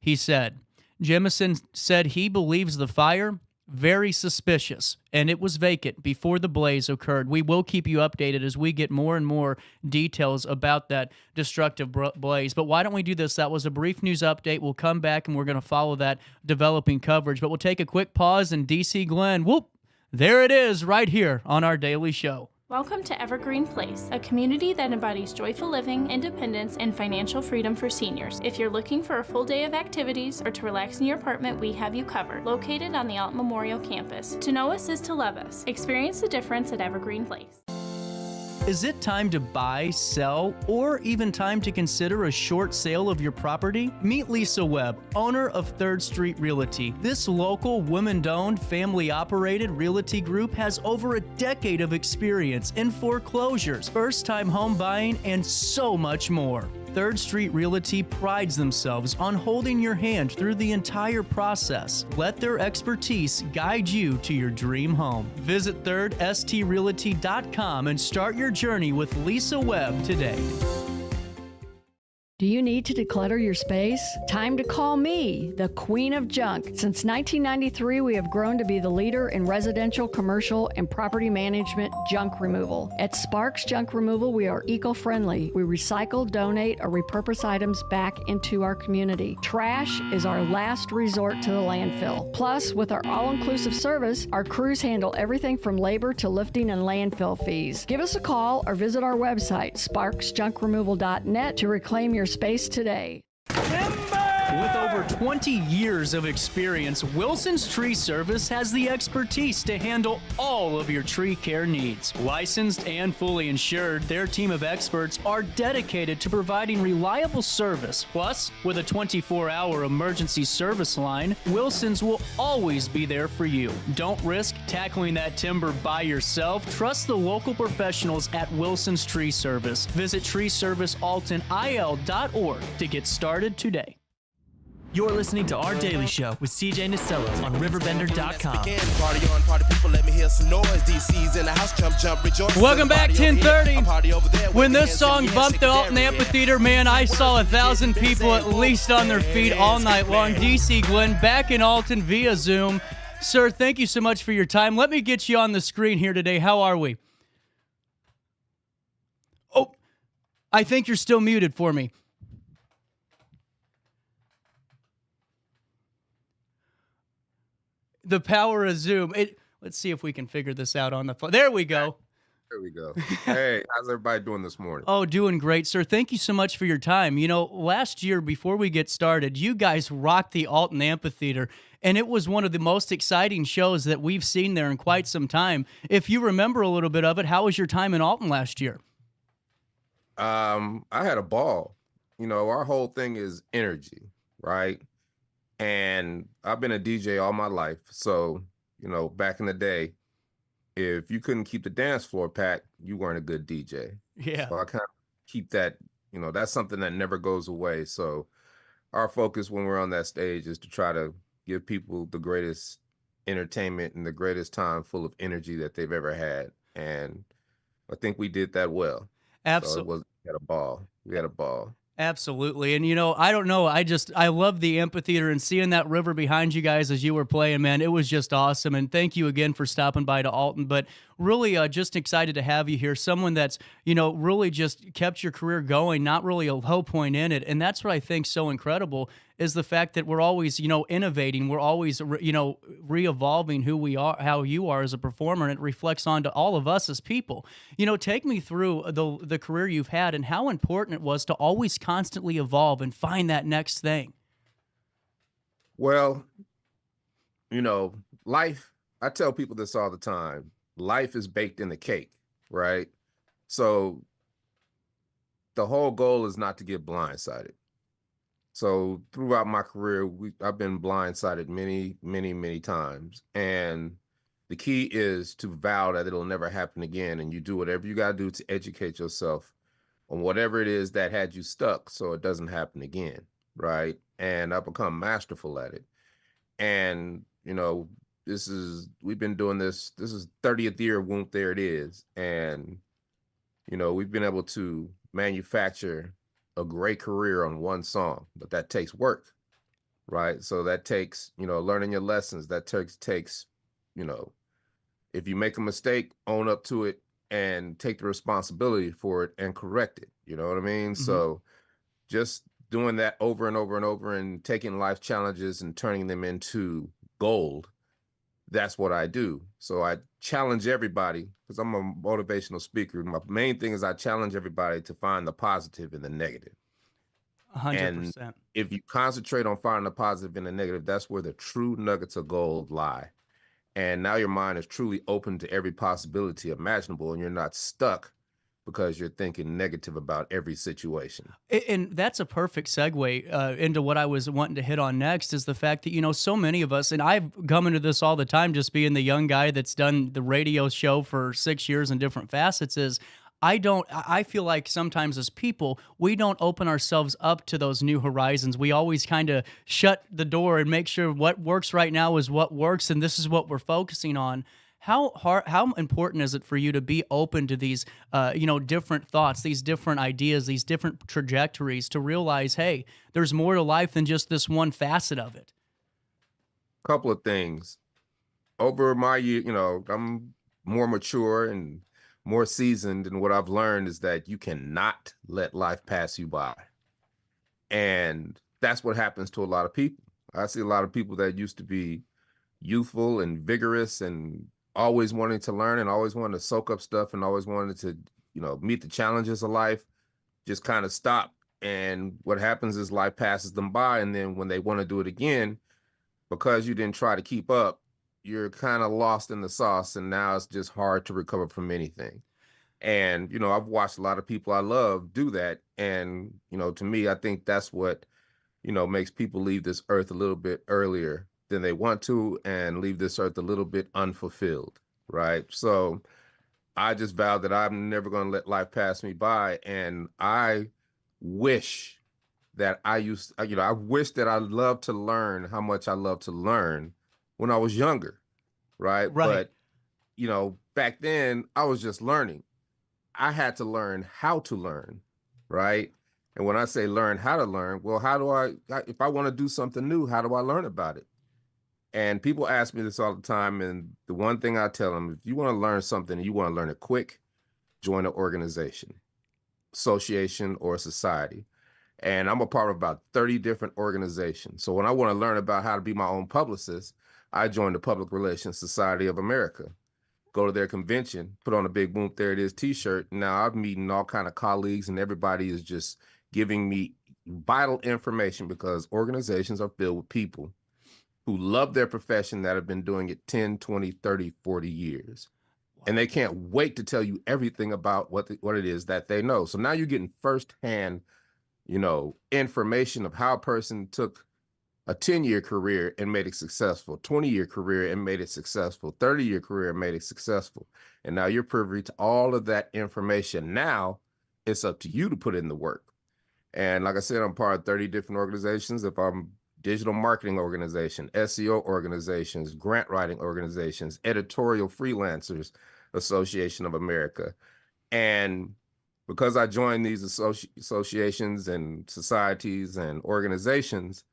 he said. Jemison said he believes the fire very suspicious, and it was vacant before the blaze occurred. We will keep you updated as we get more and more details about that destructive blaze. But why don't we do this? That was a brief news update. We'll come back, and we're going to follow that developing coverage. But we'll take a quick pause, and DC Glenn, whoop, there it is right here on our daily show. Welcome to Evergreen Place, a community that embodies joyful living, independence, and financial freedom for seniors. If you're looking for a full day of activities or to relax in your apartment, we have you covered. Located on the Alton Memorial campus. To know us is to love us. Experience the difference at Evergreen Place. Is it time to buy, sell, or even time to consider a short sale of your property? Meet Lisa Webb, owner of 3rd Street Realty. This local, women-owned, family-operated realty group has over a decade of experience in foreclosures, first-time home buying, and so much more. 3rd Street Realty prides themselves on holding your hand through the entire process. Let their expertise guide you to your dream home. Visit 3rdstrealty.com and start your journey with Lisa Webb today. Do you need to declutter your space? Time to call me, the Queen of Junk. Since 1993, we have grown to be the leader in residential, commercial, and property management junk removal. At Sparks Junk Removal, we are eco-friendly. We recycle, donate, or repurpose items back into our community. Trash is our last resort to the landfill. Plus, with our all-inclusive service, our crews handle everything from labor to lifting and landfill fees. Give us a call or visit our website, sparksjunkremoval.net, to reclaim your space today. With over 20 years of experience, Wilson's Tree Service has the expertise to handle all of your tree care needs. Licensed and fully insured, their team of experts are dedicated to providing reliable service. Plus, with a 24-hour emergency service line, Wilson's will always be there for you. Don't risk tackling that timber by yourself. Trust the local professionals at Wilson's Tree Service. Visit treeservicealtonil.org to get started today. You're listening to Our Daily Show with CJ Nasello on RiverBender.com. Welcome back, 10:30. When this song bumped the Alton Amphitheater, man, I saw 1,000 people at least on their feet all night long. DC Glenn back in Alton via Zoom. Sir, thank you so much for your time. Let me get you on the screen here today. How are we? Oh, I think you're still muted for me. The power of Zoom. Let's see if we can figure this out on the phone. There we go. There we go. Hey, how's everybody doing this morning? Oh, doing great, sir. Thank you so much for your time. You know, last year, before we get started, you guys rocked the Alton Amphitheater, and it was one of the most exciting shows that we've seen there in quite some time. If you remember a little bit of it, how was your time in Alton last year? I had a ball. You know, our whole thing is energy, right? And I've been a DJ all my life. So, you know, back in the day, if you couldn't keep the dance floor packed, you weren't a good DJ. Yeah. So I kind of keep that, you know, that's something that never goes away. So our focus when we're on that stage is to try to give people the greatest entertainment and the greatest time full of energy that they've ever had. And I think we did that well. Absolutely. So we had a ball. We had a ball. Absolutely. And, you know, I don't know. I love the amphitheater and seeing that river behind you guys as you were playing, man. It was just awesome. And thank you again for stopping by to Alton. But really just excited to have you here. Someone that's, you know, really just kept your career going, not really a low point in it. And that's what I think so incredible is the fact that we're always, you know, innovating. We're always, you know, re-evolving who we are, how you are as a performer, and it reflects onto all of us as people. You know, take me through the career you've had and how important it was to always constantly evolve and find that next thing. Well, you know, life, I tell people this all the time. Life is baked in the cake, right? So the whole goal is not to get blindsided. So throughout my career, I've been blindsided many, many, many times. And the key is to vow that it'll never happen again. And you do whatever you got to do to educate yourself on whatever it is that had you stuck so it doesn't happen again, right? And I've become masterful at it. And, you know, we've been doing this is 30th year of WHOOMP There It Is. And, you know, we've been able to manufacture a great career on one song, but that takes work, right? So that takes, you know, learning your lessons. That takes, you know, if you make a mistake, own up to it and take the responsibility for it and correct it. You know what I mean? Mm-hmm. So just doing that over and over and over and taking life challenges and turning them into gold. That's what I do. So I challenge everybody because I'm a motivational speaker. My main thing is I challenge everybody to find the positive in the negative. 100%. And if you concentrate on finding the positive in the negative, that's where the true nuggets of gold lie. And now your mind is truly open to every possibility imaginable, and you're not stuck because you're thinking negative about every situation. And that's a perfect segue into what I was wanting to hit on next is the fact that, so many of us, and I've come into this all the time, just being the young guy that's done the radio show for 6 years in different facets, is I feel like sometimes as people, we don't open ourselves up to those new horizons. We always kind of shut the door and make sure what works right now is what works, and this is what we're focusing on. How important is it for you to be open to these, different thoughts, these different ideas, these different trajectories, to realize, hey, there's more to life than just this one facet of it? Couple of things. Over my year, I'm more mature and more seasoned, and what I've learned is that you cannot let life pass you by. And that's what happens to a lot of people. I see a lot of people that used to be youthful and vigorous and always wanting to learn and always wanting to soak up stuff and always wanted to, meet the challenges of life, just kind of stop. And what happens is life passes them by. And then when they want to do it again, because you didn't try to keep up, you're kind of lost in the sauce. And now it's just hard to recover from anything. And, I've watched a lot of people I love do that. And, to me, I think that's what, makes people leave this earth a little bit earlier than they want to and leave this earth a little bit unfulfilled, right? So I just vowed that I'm never going to let life pass me by. And I wish that I wish that I loved to learn how much I love to learn when I was younger, right? But, back then I was just learning. I had to learn how to learn, right? And when I say learn how to learn, well, if I want to do something new, how do I learn about it? And people ask me this all the time. And the one thing I tell them, if you want to learn something and you want to learn it quick, join an organization, association, or society. And I'm a part of about 30 different organizations. So when I want to learn about how to be my own publicist, I joined the Public Relations Society of America, go to their convention, put on a big WHOOMP There It Is t-shirt. Now I'm meeting all kind of colleagues and everybody is just giving me vital information because organizations are filled with people who love their profession that have been doing it 10, 20, 30, 40 years. Wow. And they can't wait to tell you everything about what it is that they know. So now you're getting firsthand, information of how a person took a 10-year career and made it successful, 20-year career and made it successful, 30-year career and made it successful. And now you're privy to all of that information. Now it's up to you to put in the work. And like I said, I'm part of 30 different organizations. If I'm digital marketing organization, SEO organizations, grant writing organizations, editorial freelancers association of America. And because I joined these associations and societies and organizations,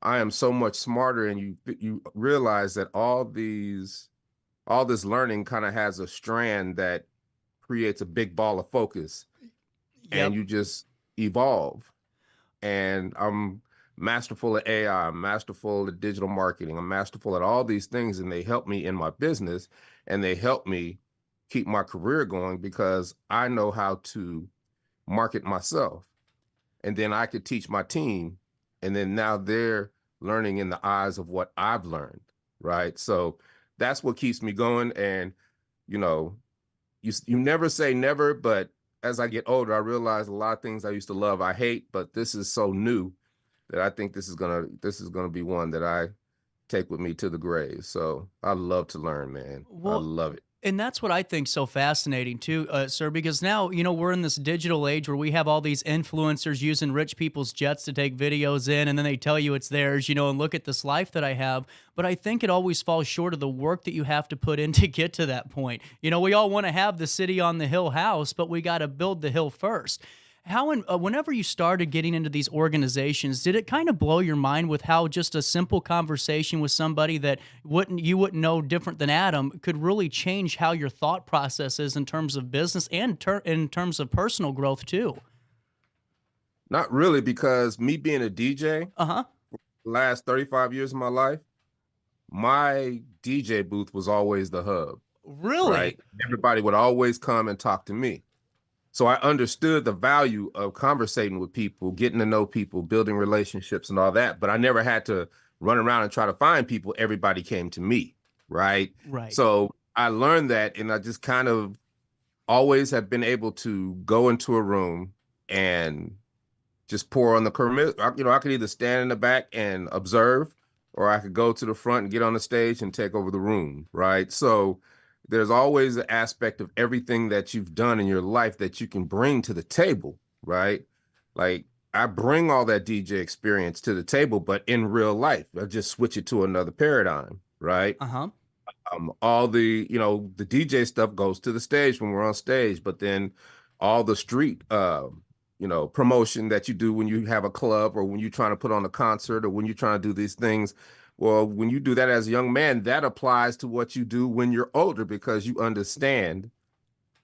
I am so much smarter. And you realize that all this learning kind of has a strand that creates a big ball of focus. Yep. And you just evolve. And I'm masterful at AI, I'm masterful at digital marketing, I'm masterful at all these things, and they help me in my business, and they help me keep my career going because I know how to market myself. And then I could teach my team, and then now they're learning in the eyes of what I've learned, right? So that's what keeps me going. And, you never say never, but as I get older, I realize a lot of things I used to love, I hate, but this is so new that I think this is gonna be one that I take with me to the grave. So I love to learn, man. I love it. And that's what I think so fascinating too, sir, because now, we're in this digital age where we have all these influencers using rich people's jets to take videos in, and then they tell you it's theirs, and look at this life that I have. But I think it always falls short of the work that you have to put in to get to that point. We all want to have the city on the hill house, but we got to build the hill first. Whenever you started getting into these organizations, did it kind of blow your mind with how just a simple conversation with somebody that you wouldn't know different than Adam could really change how your thought process is in terms of business and in terms of personal growth too? Not really, because me being a DJ, last 35 years of my life, my DJ booth was always the hub. Really? Right? Everybody would always come and talk to me. So I understood the value of conversating with people, getting to know people, building relationships and all that. But I never had to run around and try to find people. Everybody came to me, right? Right. So I learned that, and I just kind of always have been able to go into a room and just pour on the permit. I could either stand in the back and observe, or I could go to the front and get on the stage and take over the room, right? So there's always an aspect of everything that you've done in your life that you can bring to the table, right? Like, I bring all that DJ experience to the table, but in real life, I just switch it to another paradigm, right? Uh-huh. All the DJ stuff goes to the stage when we're on stage, but then all the street promotion that you do when you have a club, or when you're trying to put on a concert, or when you're trying to do these things, well, when you do that as a young man, that applies to what you do when you're older, because you understand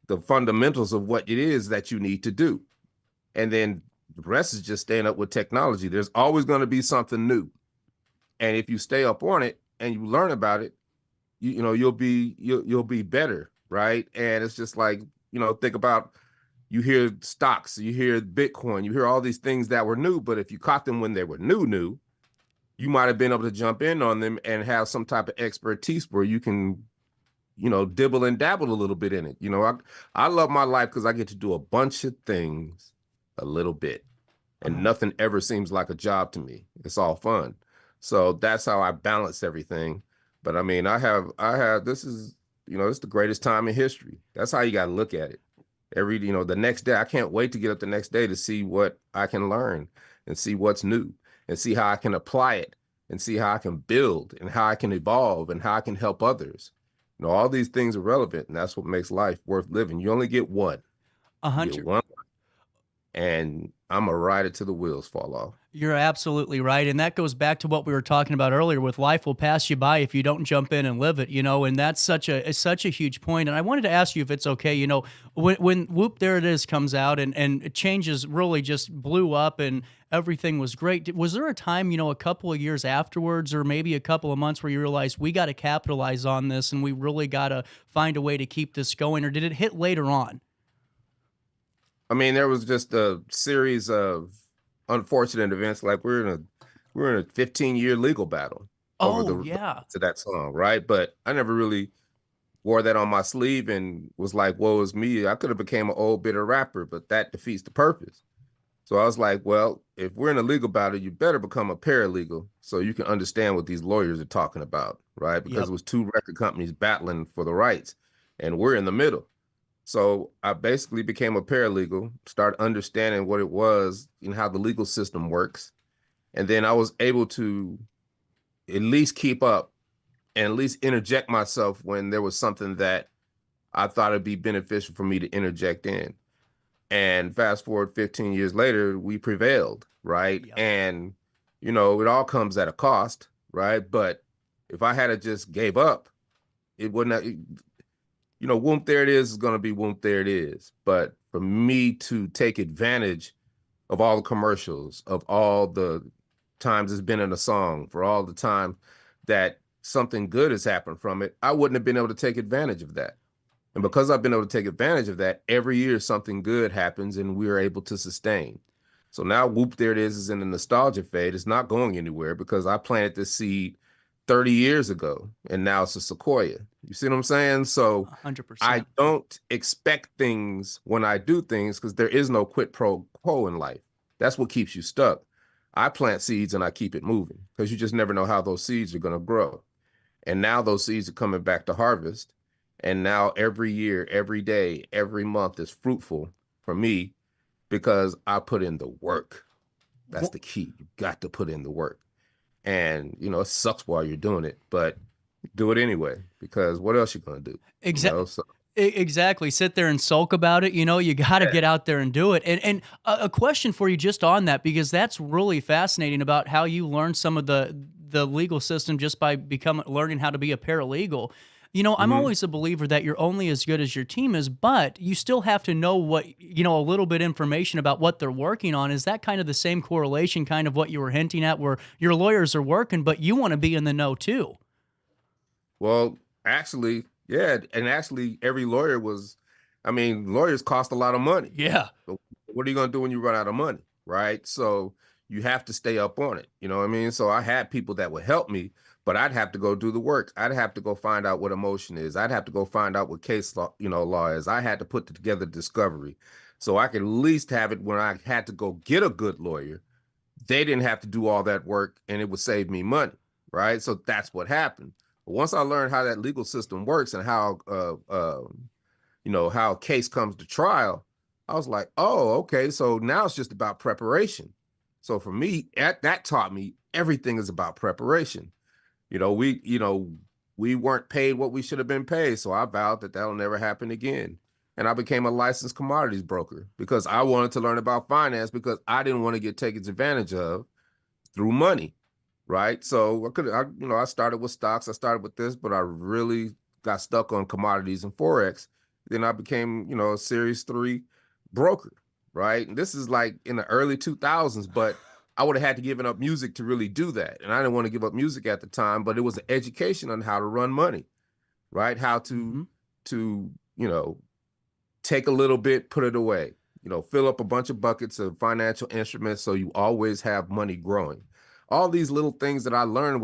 the fundamentals of what it is that you need to do. And then the rest is just staying up with technology. There's always going to be something new, and if you stay up on it and you learn about it, you'll be better, right? And it's just like, think about, you hear stocks, you hear Bitcoin, you hear all these things that were new, but if you caught them when they were new, you might have been able to jump in on them and have some type of expertise where you can, dibble and dabble a little bit in it. I love my life because I get to do a bunch of things a little bit, and nothing ever seems like a job to me. It's all fun. So that's how I balance everything. But I mean, this is the greatest time in history. That's how you got to look at it. The next day, I can't wait to get up the next day to see what I can learn and see what's new and see how I can apply it and see how I can build and how I can evolve and how I can help others. All these things are relevant, and that's what makes life worth living. You only get one. 100. One, and I'm going to ride it till the wheels fall off. You're absolutely right. And that goes back to what we were talking about earlier with life will pass you by if you don't jump in and live it, and that's such a huge point. And I wanted to ask you if it's okay, when Whoop There It Is comes out and changes really just blew up and everything was great. Was there a time, a couple of years afterwards or maybe a couple of months where you realized we got to capitalize on this and we really got to find a way to keep this going, or did it hit later on? I mean, there was just a series of unfortunate events. Like we're in a 15-year legal battle over to that song, right? But I never really wore that on my sleeve and was like, woe is me. I could have became an old bitter rapper, but that defeats the purpose. So I was like, well, if we're in a legal battle, you better become a paralegal so you can understand what these lawyers are talking about, right? Because it was two record companies battling for the rights, and we're in the middle. So I basically became a paralegal, started understanding what it was and how the legal system works. And then I was able to at least keep up and at least interject myself when there was something that I thought it'd be beneficial for me to interject in. And fast forward 15 years later, we prevailed, right? Yep. And, it all comes at a cost, right? But if I had just gave up, it wouldn't have... Whoomp There It is going to be Whoomp There It Is. But for me to take advantage of all the commercials, of all the times it's been in a song, for all the time that something good has happened from it, I wouldn't have been able to take advantage of that. And because I've been able to take advantage of that, every year something good happens and we're able to sustain. So now Whoop There It is in the nostalgia fade. It's not going anywhere because I planted this seed 30 years ago, and now it's a sequoia. You see what I'm saying? So 100%. I don't expect things when I do things because there is no quid pro quo in life. That's what keeps you stuck. I plant seeds and I keep it moving because you just never know how those seeds are going to grow. And now those seeds are coming back to harvest. And now every year, every day, every month is fruitful for me because I put in the work. That's the key. You got to put in the work. And, it sucks while you're doing it, but do it anyway, because what else you going to do? Exactly. Exactly. Sit there and sulk about it. You got to get out there and do it. And a question for you just on that, because that's really fascinating about how you learn some of the legal system just by learning how to be a paralegal. I'm always a believer that you're only as good as your team is, but you still have to know what, a little bit information about what they're working on. Is that kind of the same correlation, kind of what you were hinting at, where your lawyers are working, but you want to be in the know too? Well, actually, yeah. And actually every lawyer lawyers cost a lot of money. Yeah. So what are you going to do when you run out of money? Right. So you have to stay up on it. You know what I mean? So I had people that would help me, but I'd have to go do the work. I'd have to go find out what emotion is. I'd have to go find out what case law, law is. I had to put together discovery so I could at least have it when I had to go get a good lawyer. They didn't have to do all that work and it would save me money, right? So that's what happened. But once I learned how that legal system works and how, how a case comes to trial, I was like, oh, okay. So now it's just about preparation. So for me, that taught me everything is about preparation. We weren't paid what we should have been paid. So I vowed that that'll never happen again. And I became a licensed commodities broker because I wanted to learn about finance because I didn't want to get taken advantage of through money, right? So I started with stocks, I started with this, but I really got stuck on commodities and Forex. Then I became, a Series 3 broker, right? And this is like in the early 2000s, but I would have had to give up music to really do that. And I didn't want to give up music at the time, but it was an education on how to run money, right? How to take a little bit, put it away, fill up a bunch of buckets of financial instruments so you always have money growing. All these little things that I learned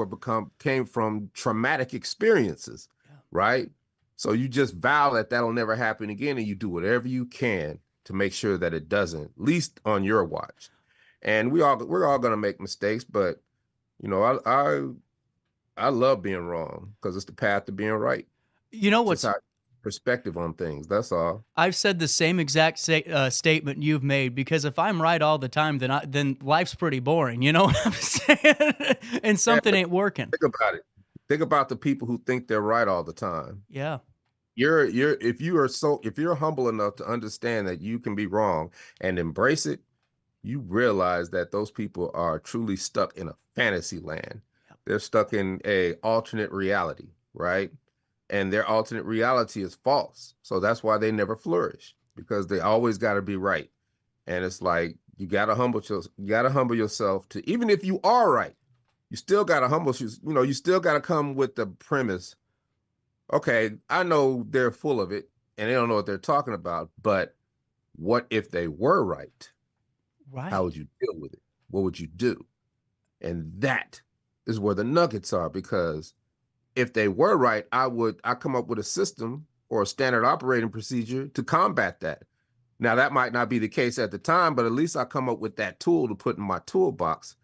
came from traumatic experiences, right? So you just vow that that'll never happen again, and you do whatever you can to make sure that it doesn't, at least on your watch. And we're all gonna make mistakes, but I love being wrong because it's the path to being right. You know what's perspective on things, that's all. I've said the same exact statement you've made, because if I'm right all the time, then life's pretty boring. You know what I'm saying? And something ain't working. Think about it. Think about the people who think they're right all the time. Yeah. If you're humble enough to understand that you can be wrong and embrace it, you realize that those people are truly stuck in a fantasy land. Yep. They're stuck in a alternate reality, right? And their alternate reality is false. So that's why they never flourish, because they always got to be right. And it's like, you got to humble yourself to, even if you are right, you still got to humble, you still got to come with the premise. Okay, I know they're full of it and they don't know what they're talking about, but what if they were right? Right. How would you deal with it? What would you do? And that is where the nuggets are, because if they were right, I come up with a system or a standard operating procedure to combat that. Now, that might not be the case at the time, but at least I come up with that tool to put in my toolbox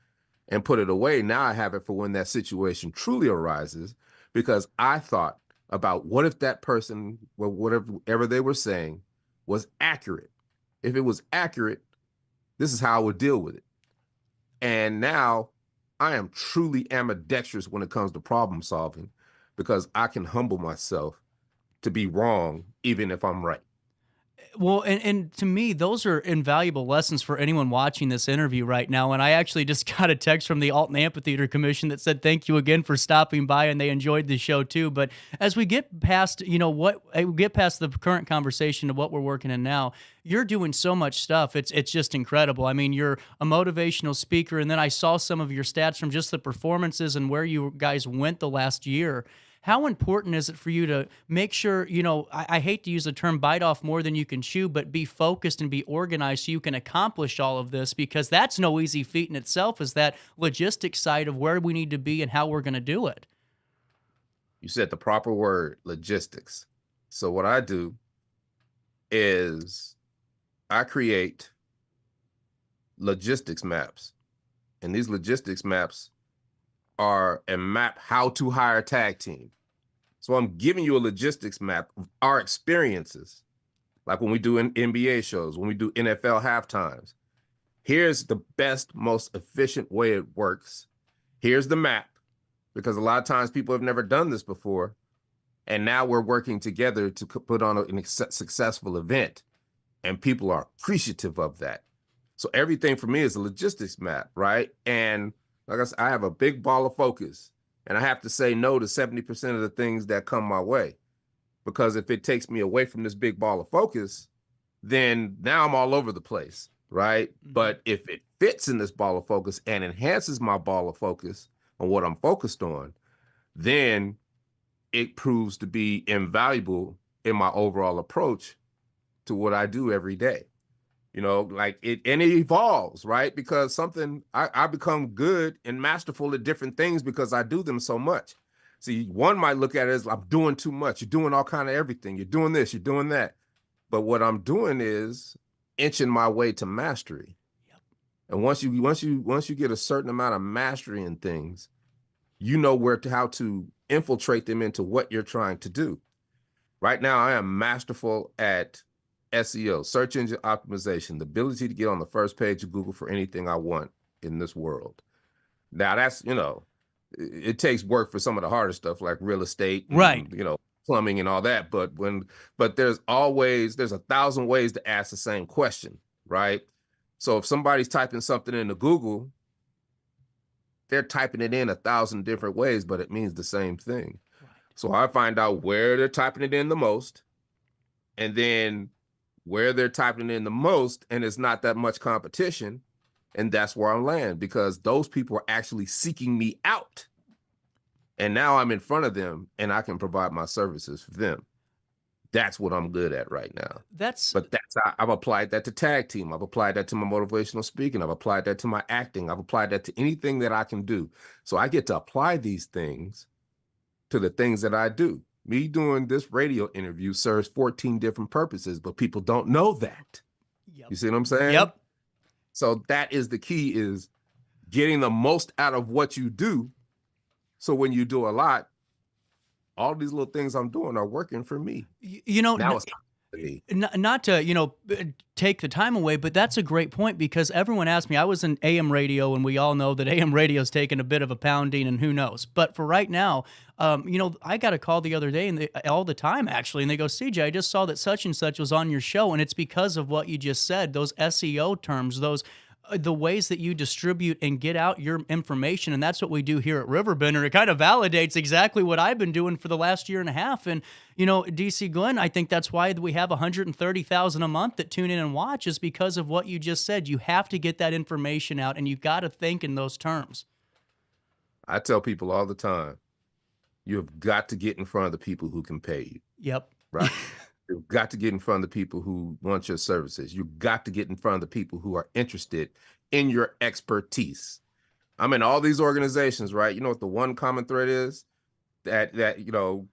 and put it away. Now I have it for when that situation truly arises, because I thought about what if that person, or whatever they were saying, was accurate. If it was accurate, this is how I would deal with it. And now I am truly ambidextrous when it comes to problem solving, because I can humble myself to be wrong, even if I'm right. Well, and to me, those are invaluable lessons for anyone watching this interview right now. And I actually just got a text from the Alton Amphitheater Commission that said, thank you again for stopping by, and they enjoyed the show too. But as we get past, the current conversation to what we're working in now, you're doing so much stuff. It's just incredible. I mean, you're a motivational speaker, and then I saw some of your stats from just the performances and where you guys went the last year. How important is it for you to make sure, I hate to use the term bite off more than you can chew, but be focused and be organized so you can accomplish all of this? Because that's no easy feat in itself, is that logistics side of where we need to be and how we're going to do it. You said the proper word, logistics. So what I do is I create logistics maps. And these logistics maps are a map how to hire a tag team. So I'm giving you a logistics map of our experiences, like when we do NBA shows, when we do NFL halftimes. Here's the best, most efficient way it works. Here's the map, because a lot of times people have never done this before. And now we're working together to put on a successful event, and people are appreciative of that. So everything for me is a logistics map, right? And like I said, I have a big ball of focus, and I have to say no to 70% of the things that come my way. Because if it takes me away from this big ball of focus, then now I'm all over the place, right? Mm-hmm. But if it fits in this ball of focus and enhances my ball of focus on what I'm focused on, then it proves to be invaluable in my overall approach to what I do every day. You know, like and it evolves, right? Because something I become good and masterful at different things because I do them so much. See, one might look at it as I'm doing too much. You're doing all kind of everything. You're doing this, you're doing that. But what I'm doing is inching my way to mastery. Yep. And once you get a certain amount of mastery in things, you know how to infiltrate them into what you're trying to do. Right now, I am masterful at SEO, search engine optimization, the ability to get on the first page of Google for anything I want in this world. Now that's, it takes work for some of the harder stuff like real estate, and, plumbing and all that. But there's 1,000 ways to ask the same question, right? So if somebody's typing something into Google, they're typing it in 1,000 different ways, but it means the same thing. Right. So I find out where they're typing it in the most, and then where they're typing in the most, and it's not that much competition, and that's where I land, because those people are actually seeking me out. And now I'm in front of them, and I can provide my services for them. That's what I'm good at right now. I've applied that to tag team. I've applied that to my motivational speaking. I've applied that to my acting. I've applied that to anything that I can do. So I get to apply these things to the things that I do. Me doing this radio interview serves 14 different purposes, but people don't know that. Yep. You see what I'm saying? Yep. So that is the key, is getting the most out of what you do. So when you do a lot, all these little things I'm doing are working for me. Now it's not to, take the time away, but that's a great point, because everyone asked me, I was in AM radio, and we all know that AM radio is taking a bit of a pounding, and who knows. But for right now, I got a call the other day, and all the time actually, and they go, CJ, I just saw that such and such was on your show, and it's because of what you just said, those SEO terms, the ways that you distribute and get out your information. And that's what we do here at RiverBender. It kind of validates exactly what I've been doing for the last year and a half. And, DC Glenn, I think that's why we have 130,000 a month that tune in and watch, is because of what you just said. You have to get that information out, and you got to think in those terms. I tell people all the time, you've got to get in front of the people who can pay you. Yep. Right. You've got to get in front of the people who want your services. You've got to get in front of the people who are interested in your expertise. I'm in all these organizations, right? You know what the one common thread is? That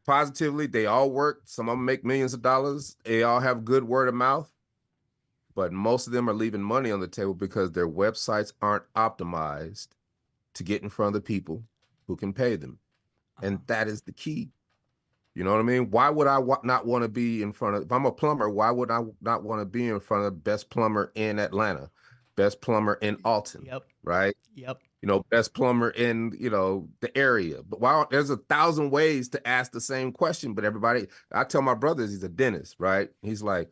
positively, they all work. Some of them make millions of dollars. They all have good word of mouth. But most of them are leaving money on the table because their websites aren't optimized to get in front of the people who can pay them. And that is the key. You know what I mean? Why would I not want to be in front of, if I'm a plumber, why would I not want to be in front of the best plumber in Atlanta, best plumber in Alton, right? Yep. Best plumber in, the area. But there's 1,000 ways to ask the same question, but I tell my brothers, he's a dentist, right? He's like,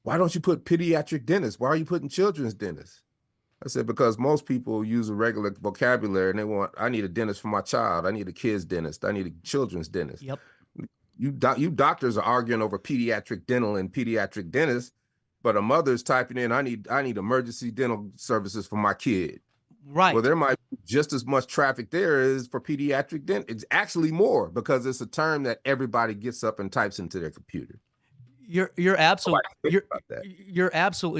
why don't you put pediatric dentist? Why are you putting children's dentist? I said, because most people use a regular vocabulary and I need a dentist for my child. I need a kid's dentist. I need a children's dentist. Yep. You doctors are arguing over pediatric dental and pediatric dentist, but a mother's typing in, I need emergency dental services for my kid. Right. Well, there might be just as much traffic there as for pediatric dental. It's actually more, because it's a term that everybody gets up and types into their computer. You're absolutely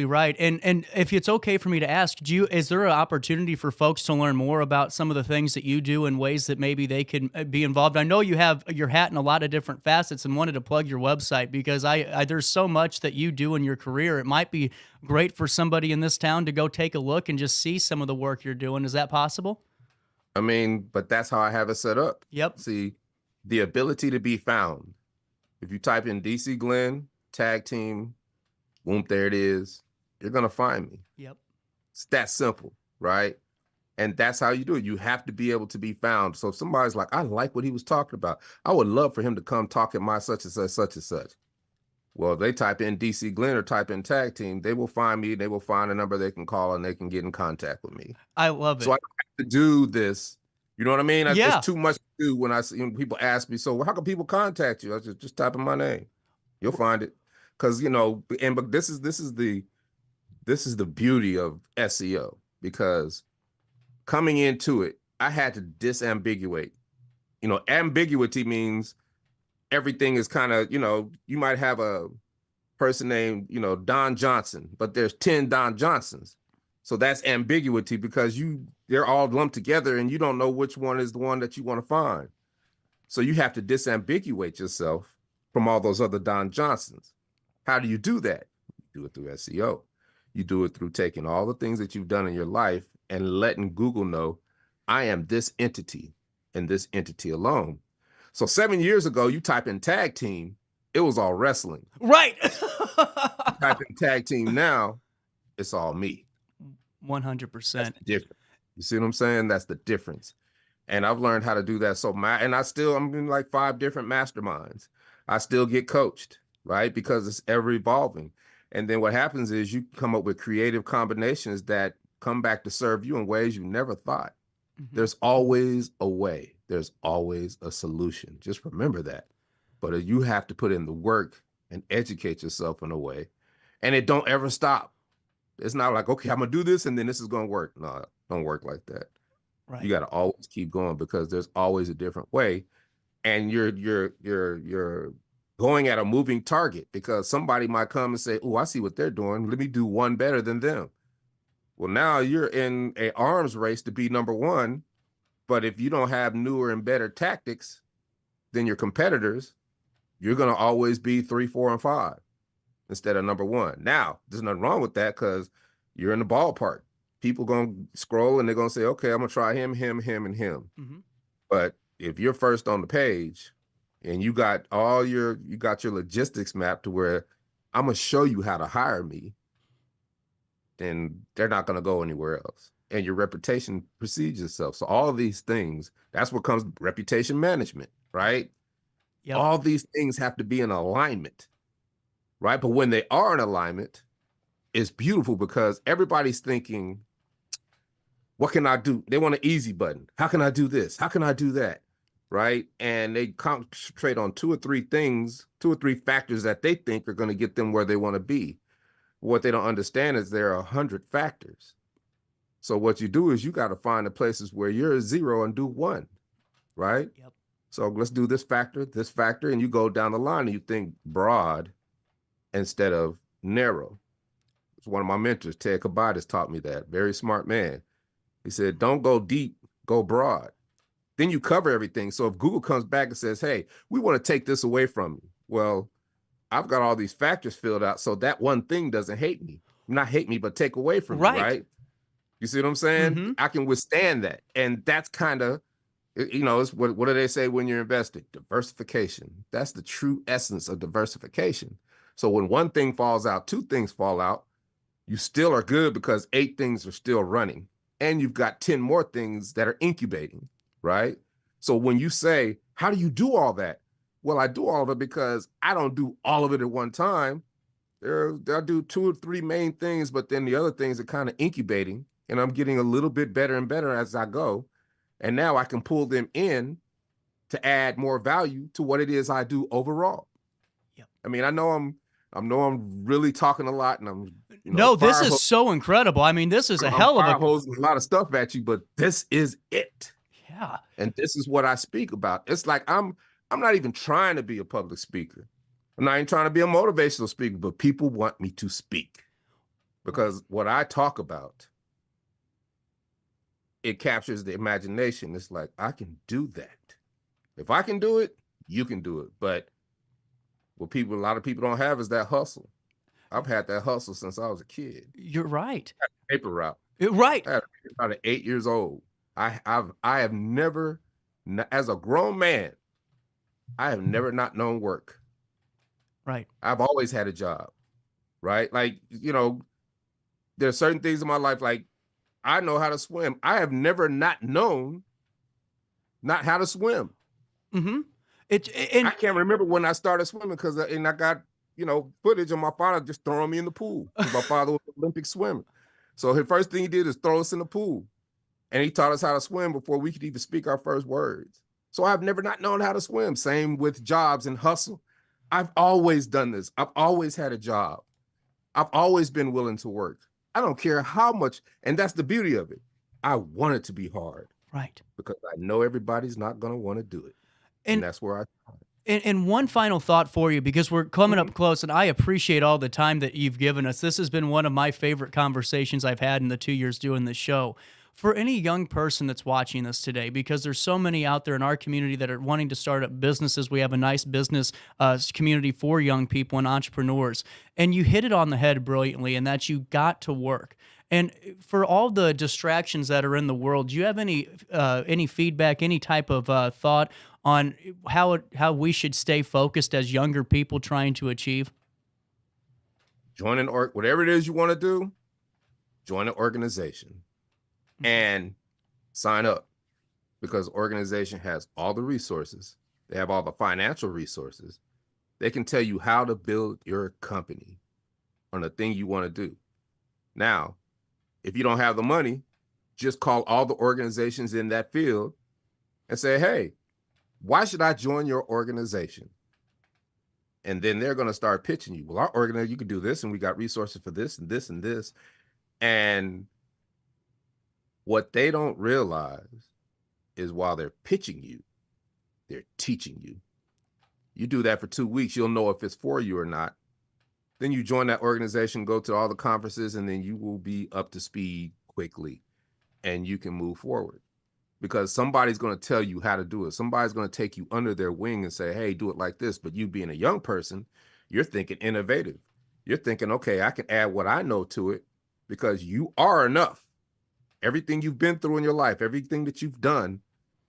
right. And if it's okay for me to ask, is there an opportunity for folks to learn more about some of the things that you do in ways that maybe they can be involved? I know you have your hat in a lot of different facets, and wanted to plug your website, because there's so much that you do in your career. It might be great for somebody in this town to go take a look and just see some of the work you're doing. Is that possible? I mean, but that's how I have it set up. Yep. See, the ability to be found. If you type in DC Glenn, tag team, WHOOMP There It Is, you're going to find me. Yep. It's that simple, right? And that's how you do it. You have to be able to be found. So if somebody's like, I like what he was talking about, I would love for him to come talk at my such and such, such and such. Well, if they type in DC Glenn or type in tag team, they will find me. They will find a number they can call, and they can get in contact with me. I love it. So I don't have to do this. You know what I mean? Yeah. It's too much to do when people ask me, so how can people contact you? I just type in my name. You'll find it. Because, but this is the beauty of SEO, because coming into it, I had to disambiguate. Ambiguity means everything is kind of, you might have a person named, Don Johnson, but there's 10 Don Johnsons. So that's ambiguity because they're all lumped together and you don't know which one is the one that you want to find. So you have to disambiguate yourself from all those other Don Johnsons. How do you do that? You do it through SEO. You do it through taking all the things that you've done in your life and letting Google know, I am this entity and this entity alone. So 7 years ago, you type in tag team, it was all wrestling. Right. Type in tag team now, it's all me. 100%. Different. You see what I'm saying? That's the difference. And I've learned how to do that. So I'm in like 5 different masterminds. I still get coached, right? Because it's ever evolving. And then what happens is you come up with creative combinations that come back to serve you in ways you never thought. Mm-hmm. There's always a way. There's always a solution. Just remember that. But you have to put in the work and educate yourself in a way. And it don't ever stop. It's not like, okay, I'm going to do this and then this is going to work. No, it don't work like that. Right. You got to always keep going because there's always a different way. And you're going at a moving target because somebody might come and say, oh, I see what they're doing. Let me do one better than them. Well, now you're in an arms race to be number one. But if you don't have newer and better tactics than your competitors, you're going to always be 3, 4, and 5 instead of number one. Now, there's nothing wrong with that because you're in the ballpark. People going to scroll and they're going to say, okay, I'm going to try him, and him. Mm-hmm. But if you're first on the page and you got your logistics mapped to where I'm going to show you how to hire me, then they're not going to go anywhere else. And your reputation precedes yourself. So all of these things, that's what comes reputation management, right? Yep. All these things have to be in alignment, right? But when they are in alignment, it's beautiful because everybody's thinking, what can I do? They want an easy button. How can I do this? How can I do that? Right? And they concentrate on 2 or 3 things, 2 or 3 factors that they think are going to get them where they want to be. What they don't understand is there are 100 factors. So what you do is you got to find the places where you're a 0 and do 1, right? Yep. So let's do this factor, and you go down the line and you think broad instead of narrow. It's one of my mentors, Ted Kabatis, taught me that. Very smart man. He said, don't go deep, go broad. Then you cover everything. So if Google comes back and says, hey, we want to take this away from you. Well, I've got all these factors filled out, so that one thing doesn't hate me. Not hate me, but take away from me, right? You see what I'm saying? Mm-hmm. I can withstand that. And that's kind of, it's what do they say when you're investing? Diversification. That's the true essence of diversification. So when one thing falls out, 2 things fall out, you still are good because 8 things are still running. And you've got 10 more things that are incubating, right? So when you say, how do you do all that? Well, I do all of it because I don't do all of it at one time. I'll do 2 or 3 main things, but then the other things are kind of incubating. And I'm getting a little bit better and better as I go. And now I can pull them in to add more value to what it is I do overall. Yep. I mean, I know I'm really talking a lot and I'm no, this is so incredible. I mean, this is a hell of a lot of stuff at you, but this is it. Yeah. And this is what I speak about. It's like I'm not even trying to be a public speaker. I'm not even trying to be a motivational speaker, but people want me to speak because what I talk about, it captures the imagination. It's like, I can do that. If I can do it, you can do it. But what a lot of people don't have is that hustle. I've had that hustle since I was a kid. You're right. Paper route. Right. I had about 8 years old. I have never, as a grown man, I have never not known work. Right. I've always had a job. Right. Like, there's certain things in my life, like, I know how to swim. I have never not known not how to swim. Mm-hmm. I can't remember when I started swimming because I got, footage of my father just throwing me in the pool. My father was an Olympic swimmer. So the first thing he did is throw us in the pool. And he taught us how to swim before we could even speak our first words. So I've never not known how to swim. Same with jobs and hustle. I've always done this. I've always had a job. I've always been willing to work. I don't care how much, and that's the beauty of it. I want it to be hard. Right. Because I know everybody's not going to want to do it. And that's where I And one final thought for you, because we're coming up close, and I appreciate all the time that you've given us. This has been one of my favorite conversations I've had in the 2 years doing this show. For any young person that's watching this today, because there's so many out there in our community that are wanting to start up businesses. We have a nice business community for young people and entrepreneurs. And you hit it on the head brilliantly, and that you got to work. And for all the distractions that are in the world, do you have any feedback, any type of thought on how we should stay focused as younger people trying to achieve? Join whatever it is you want to do, join an organization and sign up, because organization has all the resources. They have all the financial resources. They can tell you how to build your company on the thing you want to do. Now, if you don't have the money, just call all the organizations in that field and say, hey, why should I join your organization? And then they're going to start pitching you. Well, our organization, you can do this, and we got resources for this and this and this. And what they don't realize is while they're pitching you, they're teaching you. You do that for 2 weeks, you'll know if it's for you or not. Then you join that organization, go to all the conferences, and then you will be up to speed quickly, and you can move forward. Because somebody's going to tell you how to do it. Somebody's going to take you under their wing and say, hey, do it like this. But you being a young person, you're thinking innovative. You're thinking, okay, I can add what I know to it, because you are enough. Everything you've been through in your life, everything that you've done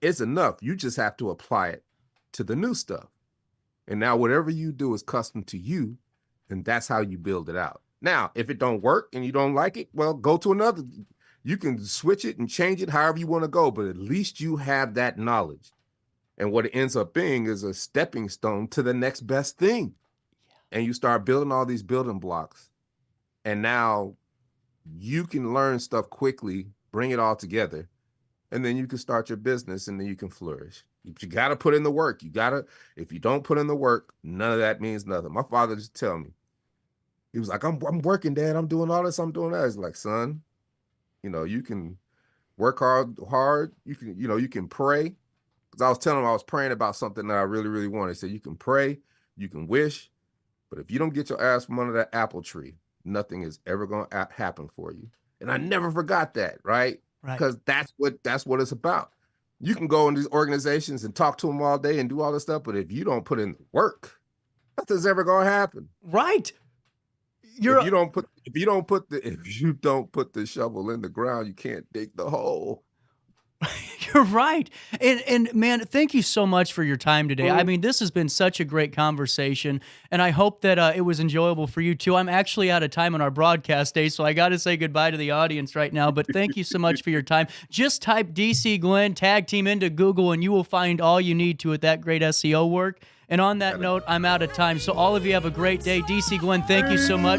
is enough. You just have to apply it to the new stuff. And now whatever you do is custom to you, and that's how you build it out. Now, if it don't work and you don't like it, well, go to another. You can switch it and change it however you want to go, but at least you have that knowledge. And what it ends up being is a stepping stone to the next best thing. And you start building all these building blocks. And now you can learn stuff quickly, bring it all together, and then you can start your business, and then you can flourish. You got to put in the work. If you don't put in the work, none of that means nothing. My father just tell me, he was like, I'm working, Dad. I'm doing all this. I'm doing that. He's like, son, you can work hard. You can pray. Because I was telling him I was praying about something that I really, really wanted. He said, you can pray, you can wish, but if you don't get your ass from under that apple tree, nothing is ever going to happen for you. And I never forgot that, right? Because that's what it's about. You can go in these organizations and talk to them all day and do all this stuff, but if you don't put in the work, nothing's ever going to happen. Right. If you don't put the shovel in the ground, you can't dig the hole. You're right. And man, thank you so much for your time today. I mean, this has been such a great conversation, and I hope that it was enjoyable for you too. I'm actually out of time on our broadcast day, so I got to say goodbye to the audience right now, but thank you so much for your time. Just type DC Glenn Tag Team into Google, and you will find all you need to with that great SEO work. And on that note, I'm out of time. So all of you have a great day. DC Glenn, thank you so much.